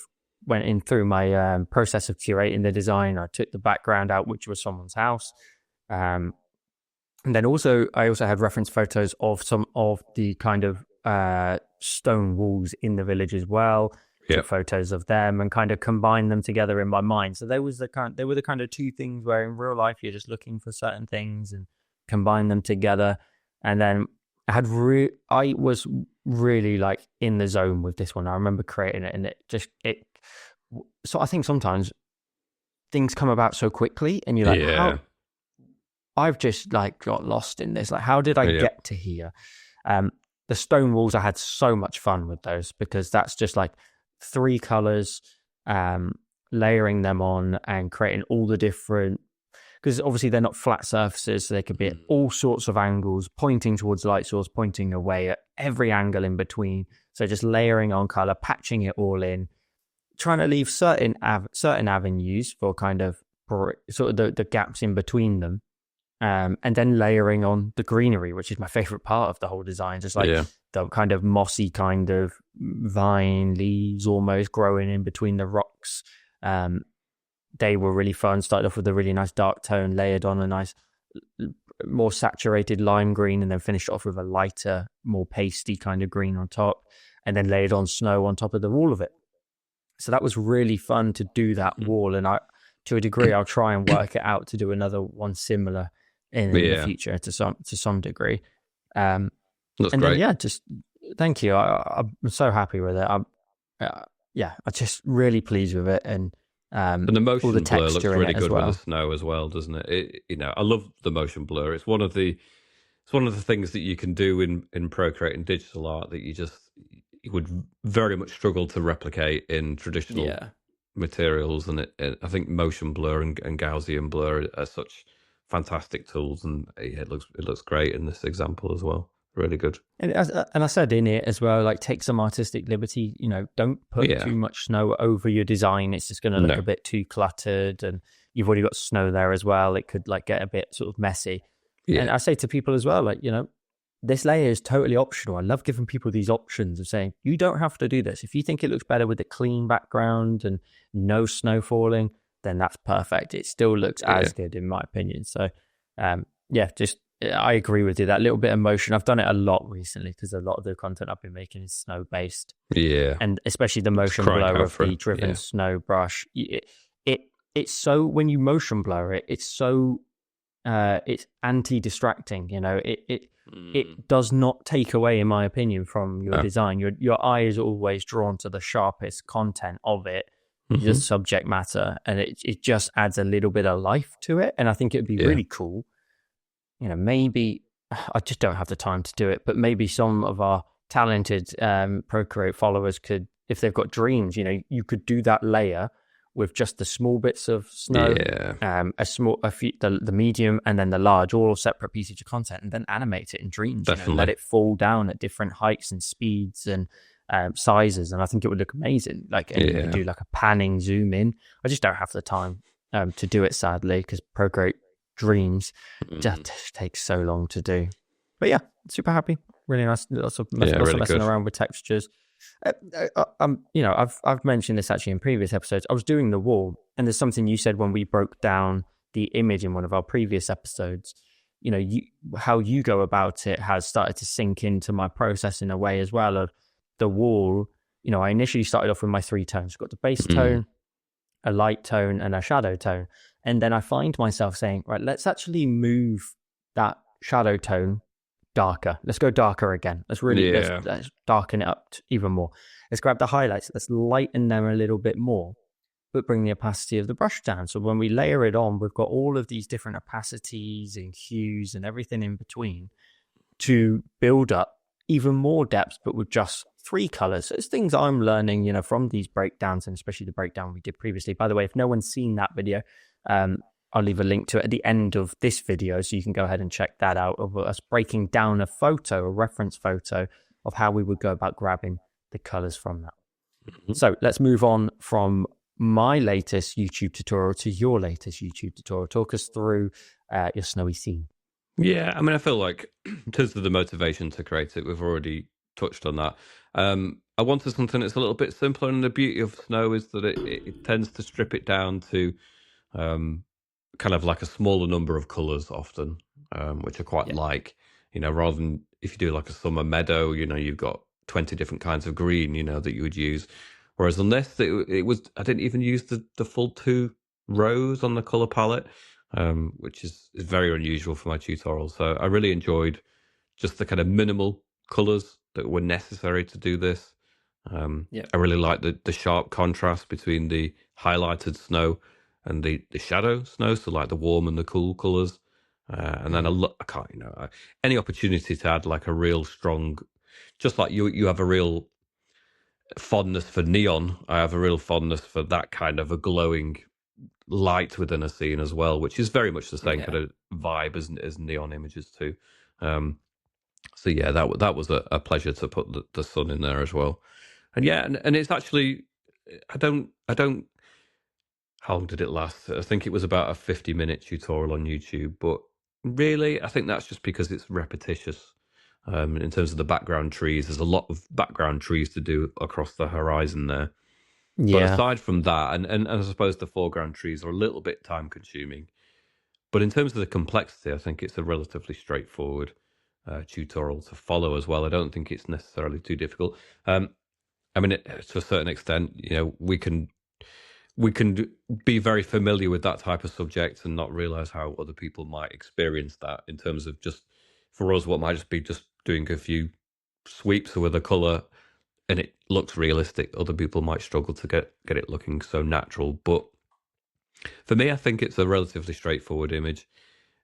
went in through my process of curating the design. I took the background out, which was someone's house. And then I also had reference photos of some of the kind of stone walls in the village as well. Took photos of them and kind of combined them together in my mind. So they were the kind of two things where in real life you're just looking for certain things and combine them together. And then I was really like in the zone with this one. I remember creating it, and so I think sometimes things come about so quickly, and you're like, how? I've just like got lost in this. Like, how did I get to here? The stone walls, I had so much fun with those, because that's just like 3 colors, layering them on and creating all the different, because obviously they're not flat surfaces, so they could be at all sorts of angles, pointing towards the light source, pointing away at every angle in between. So just layering on color, patching it all in, trying to leave certain avenues for kind of sort of the gaps in between them. And then layering on the greenery, which is my favorite part of the whole design, just like the kind of mossy kind of vine leaves almost growing in between the rocks. They were really fun. Started off with a really nice dark tone, layered on a nice, more saturated lime green, and then finished off with a lighter, more pasty kind of green on top, and then layered on snow on top of the wall of it. So that was really fun to do that wall. And to a degree, I'll try and work it out to do another one similar in the future to some degree. That's and great. Then, just thank you. I'm so happy with it. I'm just really pleased with it, and the motion all the blur looks texture really in it as good well. with the snow as well, doesn't it? I love the motion blur. It's one of the things that you can do in Procreate and digital art that you would very much struggle to replicate in traditional materials. And I think motion blur and Gaussian blur are such fantastic tools, and it looks great in this example as well. Really good. And I said in it as well, like, take some artistic liberty. Don't put too much snow over your design. It's just going to look a bit too cluttered, and you've already got snow there as well. It could like get a bit sort of messy. And I say to people as well, like, this layer is totally optional. I love giving people these options of saying, you don't have to do this. If you think it looks better with a clean background and no snow falling, then that's perfect. It still looks as good, in my opinion. So, I agree with you. That little bit of motion, I've done it a lot recently, because a lot of the content I've been making is snow based. Yeah, and especially the motion blur of the driven snow brush. It's so, when you motion blur it, it's so it's anti-distracting. It does not take away, in my opinion, from your design. Your eye is always drawn to the sharpest content of it, the subject matter, and it just adds a little bit of life to it. And I think it'd be really cool. Maybe I just don't have the time to do it, but maybe some of our talented Procreate followers could, if they've got dreams, you could do that layer with just the small bits of snow, the medium, and then the large, all separate pieces of content, and then animate it in dreams. Let it fall down at different heights and speeds and sizes, and I think it would look amazing. You could do like a panning zoom in. I just don't have the time to do it, sadly, because Procreate dreams just takes so long to do. But yeah, super happy. Really nice. Lots of messing around with textures. I've mentioned this actually in previous episodes. I was doing the wall, and there's something you said when we broke down the image in one of our previous episodes. How you go about it has started to sink into my process in a way as well. Of the wall, I initially started off with my 3 tones. Got the base tone, a light tone, and a shadow tone, and then I find myself saying, right, let's actually move that shadow tone darker. Let's go darker again. Let's really let's darken it up even more. Let's grab the highlights. Let's lighten them a little bit more, but bring the opacity of the brush down. So when we layer it on, we've got all of these different opacities and hues and everything in between to build up even more depth, but with just 3 colors. So it's things I'm learning, from these breakdowns, and especially the breakdown we did previously. By the way, if no one's seen that video, I'll leave a link to it at the end of this video, so you can go ahead and check that out, of us breaking down a reference photo of how we would go about grabbing the colors from that. So let's move on from my latest YouTube tutorial to your latest YouTube tutorial. Talk us through your snowy scene. Yeah, I feel like in terms of the motivation to create it, we've already touched on that. I wanted something that's a little bit simpler, and the beauty of snow is that it tends to strip it down to kind of like a smaller number of colors often, which I quite like, rather than if you do like a summer meadow, you've got 20 different kinds of green, that you would use. Whereas on this, it was, I didn't even use the full 2 rows on the color palette, which is very unusual for my tutorial. So I really enjoyed just the kind of minimal colors that were necessary to do this. I really like the sharp contrast between the highlighted snow and the shadow snow, so like the warm and the cool colors, and then I can't, any opportunity to add like a real strong, just like you have a real fondness for neon, I have a real fondness for that kind of a glowing light within a scene as well, which is very much the same kind of vibe as neon images too. So yeah, that was a pleasure to put the sun in there as well, and and it's actually, I don't. How long did it last? I think it was about a 50-minute tutorial on YouTube, but really, I think that's just because it's repetitious. In terms of the background trees, there's a lot of background trees to do across the horizon there. But aside from that, and I suppose the foreground trees are a little bit time consuming. But in terms of the complexity, I think it's a relatively straightforward tutorial to follow as well. I don't think it's necessarily too difficult. To a certain extent, we can be very familiar with that type of subject and not realize how other people might experience that, in terms of just, for us, what might just be just doing a few sweeps with a color and it looks realistic. Other people might struggle to get it looking so natural. But for me, I think it's a relatively straightforward image.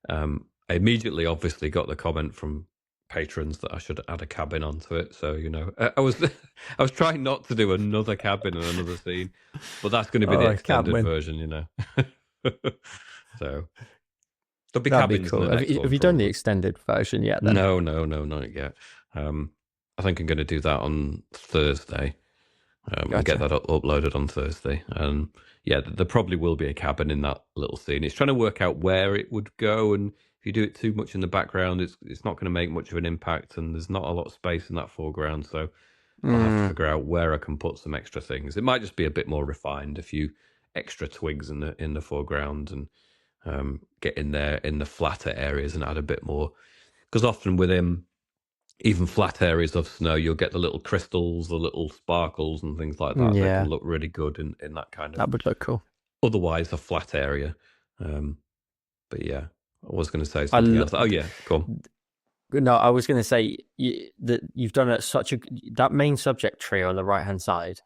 I immediately obviously got the comment from patrons that I should add a cabin onto it. So, I was I was trying not to do another cabin and another scene, but that's going to be the extended version, So there'll be That'd cabins be cool. in the next have you done the extended version yet then? No, not yet. I think I'm going to do that on Thursday. I'll get that uploaded on Thursday. And there probably will be a cabin in that little scene. It's trying to work out where it would go, and if you do it too much in the background, it's not going to make much of an impact, and there's not a lot of space in that foreground. So I'll have to figure out where I can put some extra things. It might just be a bit more refined, a few extra twigs in the foreground, and get in there in the flatter areas and add a bit more. Because often within even flat areas of snow, you'll get the little crystals, the little sparkles and things like that. They can look really good in that kind of... That would look cool. Otherwise, a flat area. But yeah, I was going to say something else. Oh yeah, cool. No, I was going to say that you've done that main subject tree on the right-hand side.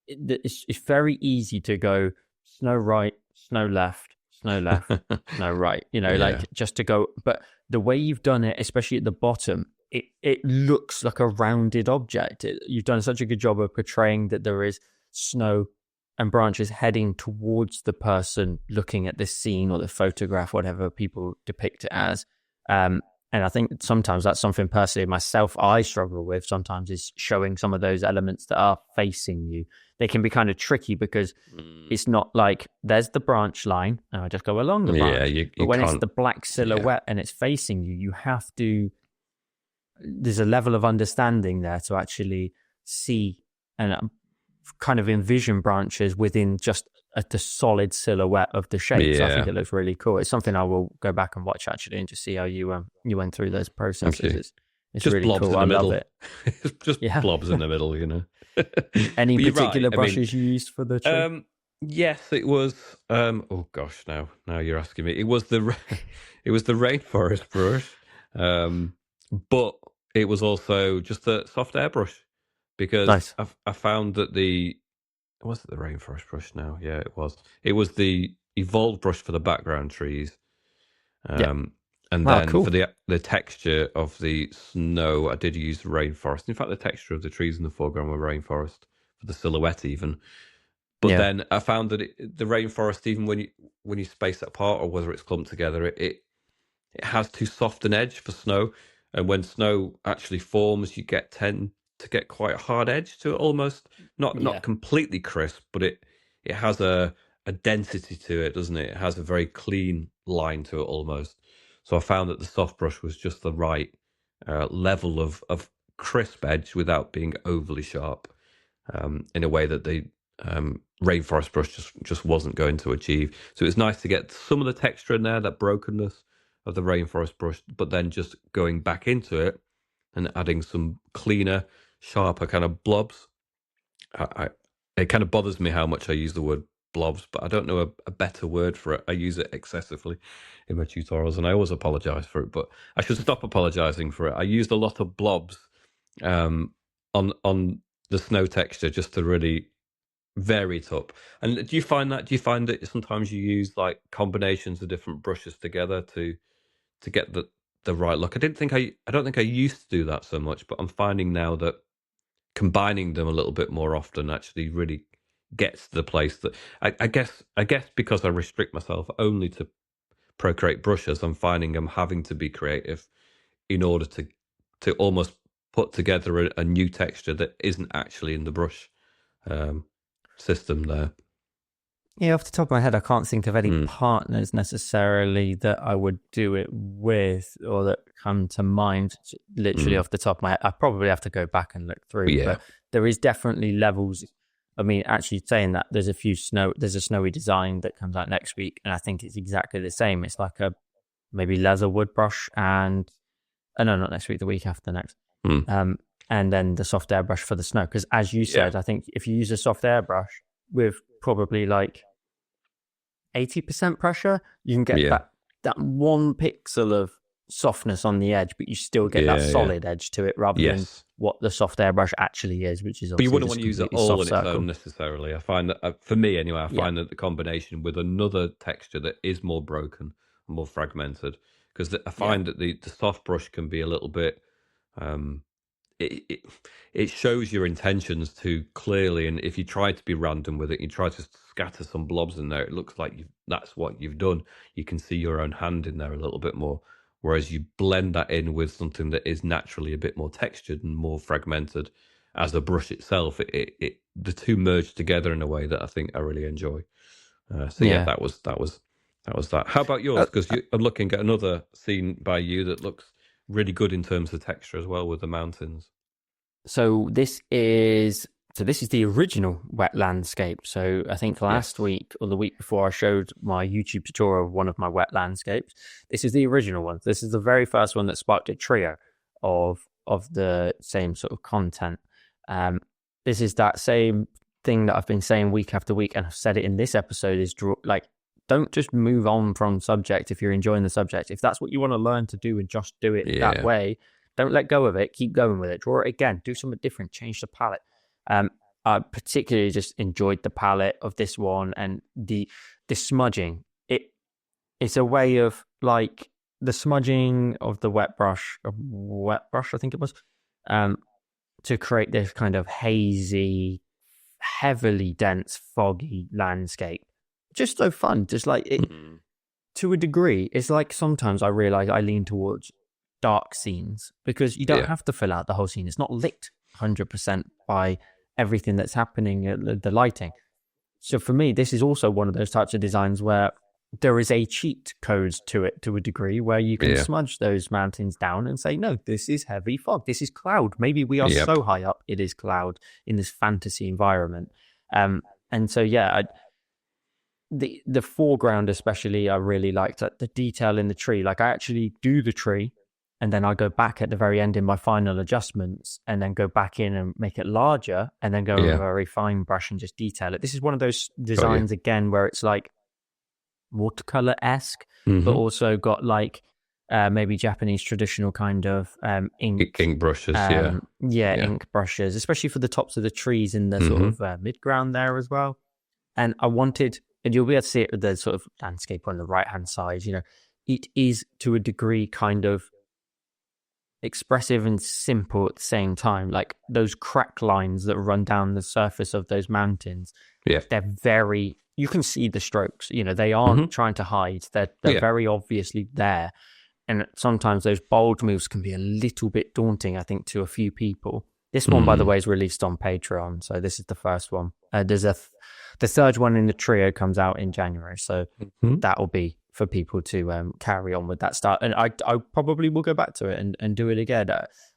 it's very easy to go snow right, snow left, snow left, snow right, like just to go. But the way you've done it, especially at the bottom, it looks like a rounded object. You've done such a good job of portraying that there is snow and branches heading towards the person looking at this scene or the photograph, whatever people depict it as. And I think sometimes that's something personally myself I struggle with sometimes, is showing some of those elements that are facing you. They can be kind of tricky because it's not like there's the branch line and I just go along the branch. But when it's the black silhouette and it's facing you, you have to, there's a level of understanding there to actually see and kind of envision branches within just the solid silhouette of the shape. So I think it looks really cool. It's something I will go back and watch actually and just see how you went through those processes. It's just really blobs cool. in the I middle. love it. Just blobs in the middle, Any particular brushes you used for the tree? Yes, it was. Oh gosh, now you're asking me. It was the rainforest brush, but it was also just a soft airbrush because I found that was it the rainforest brush now? Yeah, it was. It was the evolved brush for the background trees. And then for the texture of the snow, I did use rainforest. In fact, the texture of the trees in the foreground were rainforest for the silhouette even. But then I found that the rainforest, even when you space it apart or whether it's clumped together, it has too soft an edge for snow. And when snow actually forms, you tend to get quite a hard edge to it, almost not completely crisp, but it has a density to it, doesn't it? It has a very clean line to it almost. So I found that the soft brush was just the right level of crisp edge without being overly sharp, in a way that the rainforest brush just wasn't going to achieve. So it was nice to get some of the texture in there, that brokenness of the rainforest brush, but then just going back into it and adding some cleaner, sharper kind of blobs. It kind of bothers me how much I use the word blobs, but I don't know a better word for it. I use it excessively in my tutorials, and I always apologize for it, but I should stop apologizing for it. I used a lot of blobs on the snow texture just to really vary it up. And do you find that sometimes you use like combinations of different brushes together to get the right look? I don't think I used to do that so much, but I'm finding now that combining them a little bit more often actually really gets to the place that I guess because I restrict myself only to Procreate brushes, I'm finding I'm having to be creative in order to almost put together a new texture that isn't actually in the brush system there. Yeah, off the top of my head, I can't think of any partners necessarily that I would do it with or that come to mind literally off the top of my head. I probably have to go back and look through, but there is definitely levels. I mean, actually saying that, there's a snowy design that comes out next week, and I think it's exactly the same. It's like a maybe leather wood brush and, no, not next week, the week after next. And then the soft airbrush for the snow. Because as you said, I think if you use a soft airbrush with probably like 80% pressure, you can get that 1 pixel of softness on the edge, but you still get that solid edge to it rather than what the soft airbrush actually is, which is but you wouldn't want to use it all on its own necessarily. I find that for me anyway, I find that the combination with another texture that is more broken, more fragmented, because I find that the soft brush can be a little bit it shows your intentions too clearly, and if you try to be random with it, you try to scatter some blobs in there, it looks like that's what you've done. You can see your own hand in there a little bit more, whereas you blend that in with something that is naturally a bit more textured and more fragmented as a brush itself. The two merge together in a way that I think I really enjoy. That was that. How about yours? Because I'm looking at another scene by you that looks really good in terms of texture as well, with the mountains. So this is the original wet landscape. So I think last week or the week before I showed my YouTube tutorial of one of my wet landscapes. This is the original one. This is the very first one that sparked a trio of the same sort of content. This is that same thing that I've been saying week after week, and I've said it in this episode, is don't just move on from subject if you're enjoying the subject. If that's what you want to learn to do and just do it that way, don't let go of it. Keep going with it. Draw it again. Do something different. Change the palette. I particularly just enjoyed the palette of this one, and the smudging. It's a way of like the smudging of the wet brush, I think it was, to create this kind of hazy, heavily dense, foggy landscape. Just so fun, just like it. To a degree, it's like sometimes I realize I lean towards dark scenes because you don't have to fill out the whole scene. It's not lit 100% by everything that's happening, the lighting. So for me, this is also one of those types of designs where there is a cheat code to it to a degree, where you can smudge those mountains down and say, no, this is heavy fog. This is cloud. Maybe we are so high up, it is cloud in this fantasy environment. And so, the foreground especially, I really liked the detail in the tree. Like I actually do the tree, and then I go back at the very end in my final adjustments, and then go back in and make it larger, and then go with a very fine brush and just detail it. This is one of those designs again where it's like watercolor-esque, but also got like maybe Japanese traditional kind of ink brushes, ink brushes, especially for the tops of the trees in the sort of mid-ground there as well. And I wanted, and you'll be able to see it with the sort of landscape on the right-hand side, it is to a degree kind of expressive and simple at the same time. Like those crack lines that run down the surface of those mountains, they're very, you can see the strokes, they aren't trying to hide. They're very obviously there. And sometimes those bold moves can be a little bit daunting, I think, to a few people. This one, by the way, is released on Patreon. So this is the first one. There's the third one in the trio comes out in January. So that will be for people to carry on with that start. And I probably will go back to it and do it again.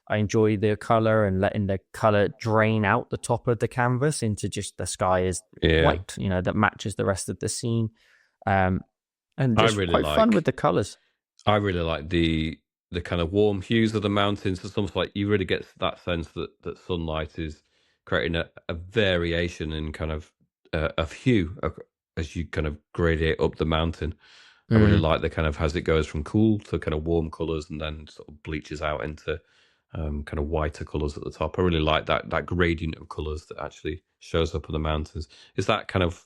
I enjoy the color and letting the color drain out the top of the canvas into just the sky is white, that matches the rest of the scene. And just quite fun with the colors. I really like the kind of warm hues of the mountains. It's almost like you really get that sense that sunlight is creating a variation in kind of hue as you kind of gradate up the mountain. I really like the kind of, as it goes from cool to kind of warm colors and then sort of bleaches out into kind of whiter colors at the top. I really like that gradient of colors that actually shows up in the mountains. Is that kind of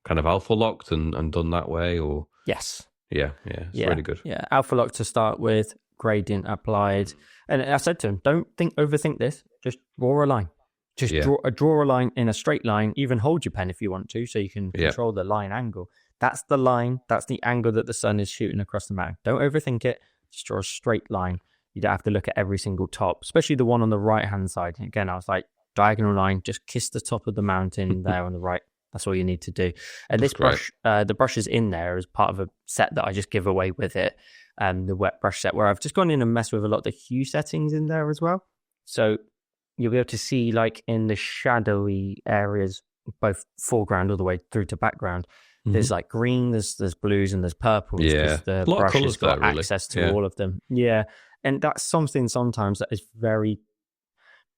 alpha locked and done that way, or? Yes. Yeah, it's really good. Yeah, alpha lock to start with, gradient applied. And I said to him, don't overthink this. Just draw a line. Just draw a line in a straight line. Even hold your pen if you want to, so you can control the line angle. That's the line. That's the angle that the sun is shooting across the mountain. Don't overthink it. Just draw a straight line. You don't have to look at every single top, especially the one on the right-hand side. And again, I was like, diagonal line, just kiss the top of the mountain there on the right. That's all you need to do. And this brush, the brush is in there as part of a set that I just give away with it. The wet brush set, where I've just gone in and messed with a lot of the hue settings in there as well. So you'll be able to see, like, in the shadowy areas, both foreground all the way through to background, there's like green, there's blues, and there's purples. Yeah, the a lot brush of has colours got there, access to all of them. Yeah, and that's something sometimes that is very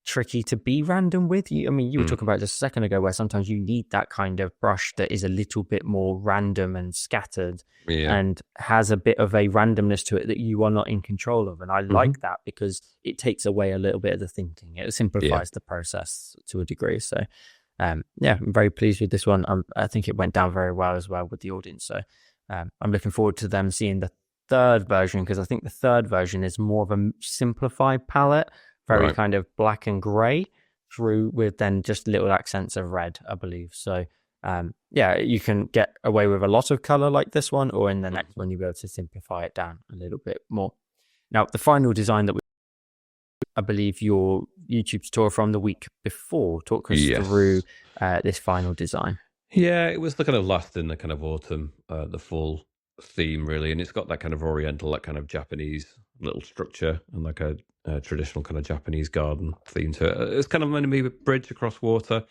tricky to be random with. You were talking about just a second ago, where sometimes you need that kind of brush that is a little bit more random and scattered and has a bit of a randomness to it that you are not in control of. And I like that because it takes away a little bit of the thinking. It simplifies the process to a degree. So I'm very pleased with this one. I think it went down very well as well with the audience. So I'm looking forward to them seeing the third version, because I think the third version is more of a simplified palette, very kind of black and grey, through with then just little accents of red, I believe. So you can get away with a lot of colour like this one, or in the next one you'll be able to simplify it down a little bit more. Now, the final design that I believe your YouTube tutorial from the week before, talk us through this final design. Yeah, it was the kind of last in the kind of autumn, the fall theme really, and it's got that kind of oriental, that kind of Japanese little structure, and like a traditional kind of Japanese garden theme to it. It's kind of meant to be a bridge across water.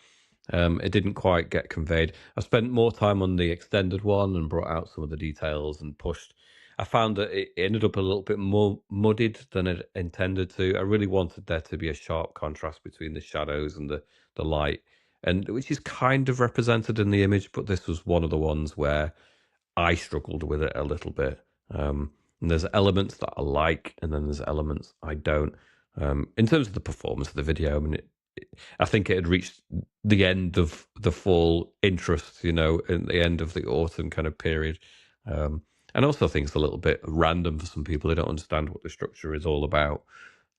It didn't quite get conveyed. I spent more time on the extended one and brought out some of the details and pushed. I found that it ended up a little bit more muddied than it intended to. I really wanted there to be a sharp contrast between the shadows and the light, and which is kind of represented in the image, but this was one of the ones where I struggled with it a little bit. And there's elements that I like, and then there's elements I don't. In terms of the performance of the video, I think it had reached the end of the fall interest, in the end of the autumn kind of period. And also, I think it's a little bit random for some people. They don't understand what the structure is all about.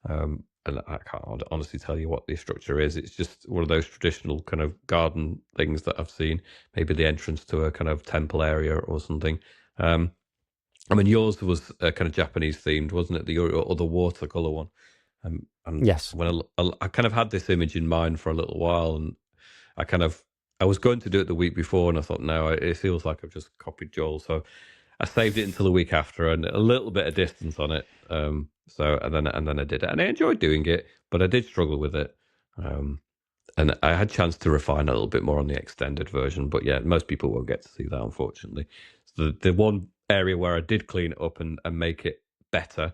And I can't honestly tell you what the structure is. It's just one of those traditional kind of garden things that I've seen. Maybe the entrance to a kind of temple area or something. I mean, yours was kind of Japanese themed, wasn't it? The watercolor one. And Yes. when I kind of had this image in mind for a little while, and I was going to do it the week before, and I thought, no, it feels like I've just copied Joel. So I saved it until the week after, and a little bit of distance on it. So and then I did it, and I enjoyed doing it, but I did struggle with it. And I had a chance to refine a little bit more on the extended version, but yeah, most people won't get to see that, unfortunately. So the one area where I did clean it up and make it better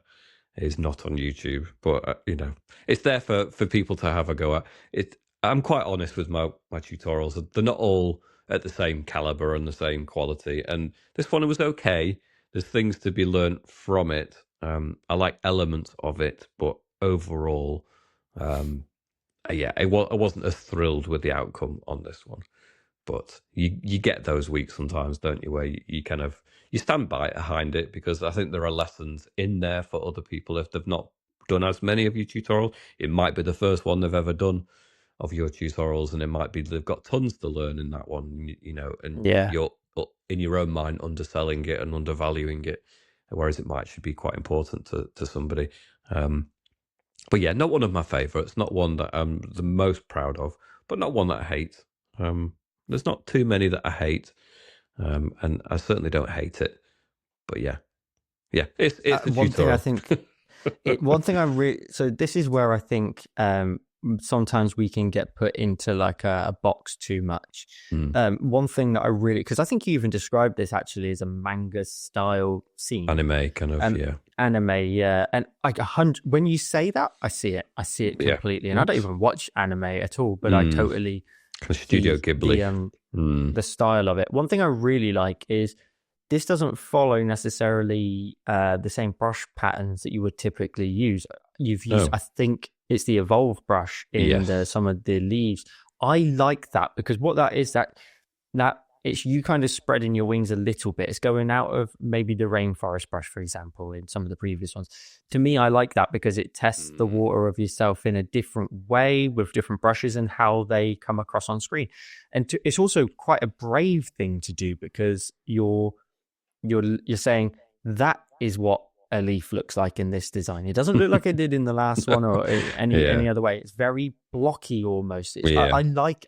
is not on YouTube, but it's there for people to have a go at. I'm quite honest with my tutorials. They're not all at the same caliber and the same quality, and this one was okay. There's things to be learnt from it. I like elements of it, but overall, I wasn't as thrilled with the outcome on this one. But you get those weeks sometimes, don't you, where you kind of you stand behind it, because I think there are lessons in there for other people if they've not done as many of your tutorials. It might be the first one they've ever done of your tutorials, and it might be they've got tons to learn in that one, and you're in your own mind underselling it and undervaluing it, whereas it might actually be quite important to somebody. But yeah, not one of my favourites, not one that I'm the most proud of, but not one that I hate. There's not too many that I hate, and I certainly don't hate it. But yeah, it's a one tutorial. thing I think, one thing I really, so this is where I think sometimes we can get put into like a box too much. One thing that I really, because I think you even described this actually as a manga style scene, anime kind of, anime, and like when you say that, I see it completely, and I don't even watch anime at all, but I totally. Kind of Studio Ghibli. The style of it. One thing I really like is this doesn't follow necessarily the same brush patterns that you would typically use. You've used, I think it's the Evolve brush in some of the leaves. I like that because what that is, that it's you kind of spreading your wings a little bit. It's going out of maybe the rainforest brush, for example, in some of the previous ones. To me, I like that because it tests the water of yourself in a different way with different brushes and how they come across on screen. And it's also quite a brave thing to do because you're saying that is what a leaf looks like in this design. It doesn't look like it did in the last one or any other way. It's very blocky almost. I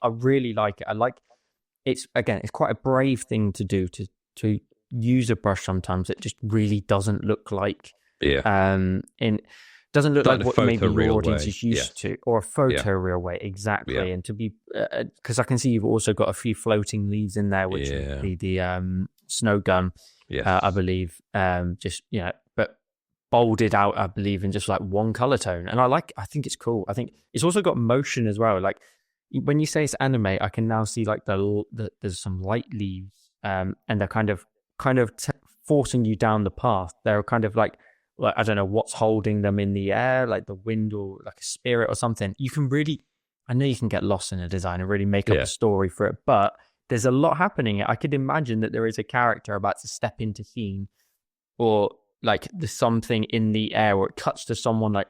really like it. I like. It's quite a brave thing to do to use a brush sometimes. It just really doesn't look like doesn't look like what maybe your audience is used to, or a photoreal way, exactly. And to be because I can see you've also got a few floating leaves in there, which would be the snow gun, I believe. But bolded out, I believe, in just like one color tone, and I think it's cool. I think it's also got motion as well, like. When you say it's anime, I can now see like there's some light leaves, and they're kind of forcing you down the path. They're kind of like I don't know what's holding them in the air, like the wind or like a spirit or something. You can really, I know you can get lost in a design and really make up a story for it, but there's a lot happening. I could imagine that there is a character about to step into scene, or like there's something in the air, or it cuts to someone like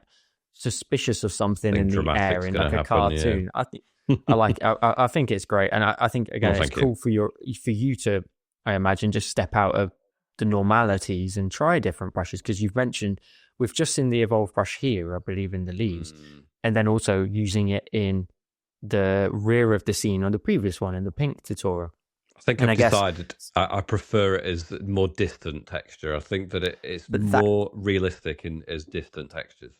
suspicious of something in the air in like a cartoon. I think. I think it's great, and I think again it's cool for you to, I imagine, just step out of the normalities and try different brushes, because you've mentioned we've just seen the Evolve brush here, I believe, in the leaves, and then also using it in the rear of the scene on the previous one in the pink tutorial. I think I've decided I prefer it as more distant texture. I think that it's more realistic as distant textures.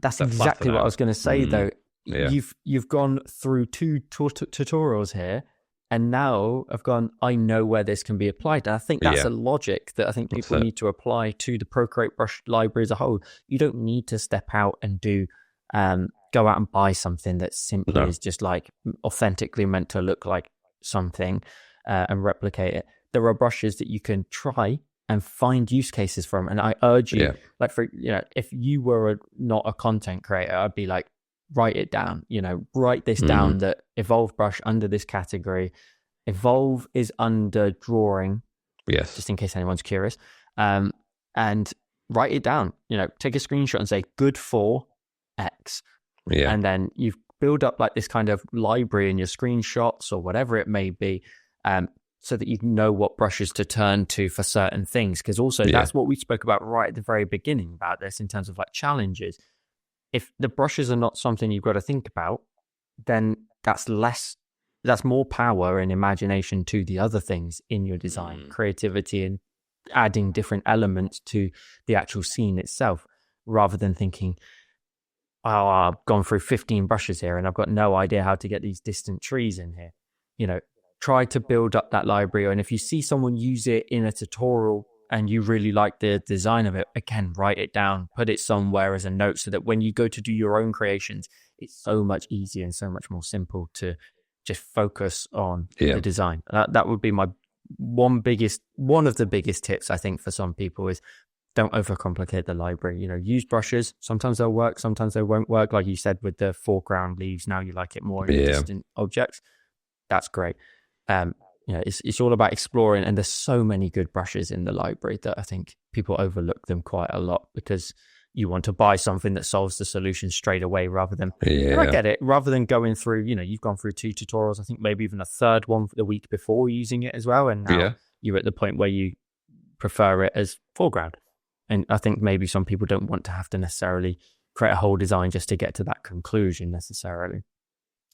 That's exactly what I was going to say, though. Yeah. You've gone through two tutorials here, and now I've gone, I know where this can be applied. And I think that's a logic that I think people need to apply to the Procreate brush library as a whole. You don't need to step out and go out and buy something that simply is just like authentically meant to look like something and replicate it. There are brushes that you can try and find use cases from. And I urge you, like if you were not a content creator, I'd be like, write it down, write this down, that Evolve brush under this category. Evolve is under drawing. Yes. Just in case anyone's curious. And write it down, take a screenshot and say good for X. Yeah. And then you build up like this kind of library in your screenshots or whatever it may be, so that you know what brushes to turn to for certain things. Because also that's what we spoke about right at the very beginning about this in terms of like challenges. If the brushes are not something you've got to think about, then that's more power and imagination to the other things in your design, creativity, and adding different elements to the actual scene itself, rather than thinking, oh, I've gone through 15 brushes here and I've got no idea how to get these distant trees in here. Try to build up that library. And if you see someone use it in a tutorial and you really like the design of it, again, write it down, put it somewhere as a note, so that when you go to do your own creations, it's so much easier and so much more simple to just focus on the design. That would be my one of the biggest tips, I think, for some people, is don't overcomplicate the library. Use brushes. Sometimes they'll work, sometimes they won't work. Like you said with the foreground leaves, now you like it more in distant objects. That's great. It's all about exploring, and there's so many good brushes in the library that I think people overlook them quite a lot, because you want to buy something that solves the solution straight away, rather than, I get it, rather than going through, you've gone through 2 tutorials, I think maybe even a third one the week before using it as well. And now you're at the point where you prefer it as foreground. And I think maybe some people don't want to have to necessarily create a whole design just to get to that conclusion necessarily.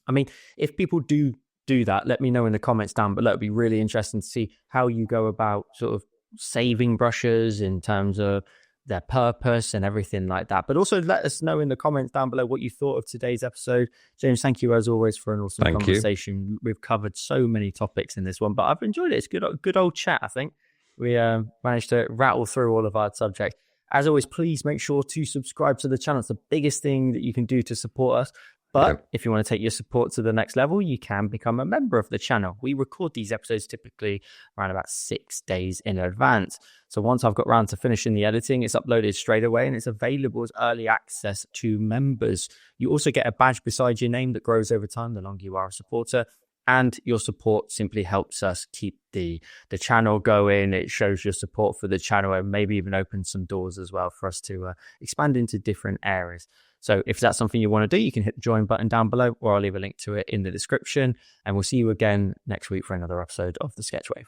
I mean, if people do that, let me know in the comments down below. It'd be really interesting to see how you go about sort of saving brushes in terms of their purpose and everything like that. But also let us know in the comments down below what you thought of today's episode. James, thank you as always for an awesome conversation. We've covered so many topics in this one, but I've enjoyed it. It's good old chat, I think. We managed to rattle through all of our subjects. As always, please make sure to subscribe to the channel. It's the biggest thing that you can do to support us. But if you want to take your support to the next level, you can become a member of the channel. We record these episodes typically around about 6 days in advance. So once I've got around to finishing the editing, it's uploaded straight away and it's available as early access to members. You also get a badge beside your name that grows over time the longer you are a supporter. And your support simply helps us keep the channel going. It shows your support for the channel and maybe even opens some doors as well for us to expand into different areas. So if that's something you want to do, you can hit the join button down below, or I'll leave a link to it in the description. And we'll see you again next week for another episode of The Sketchwave.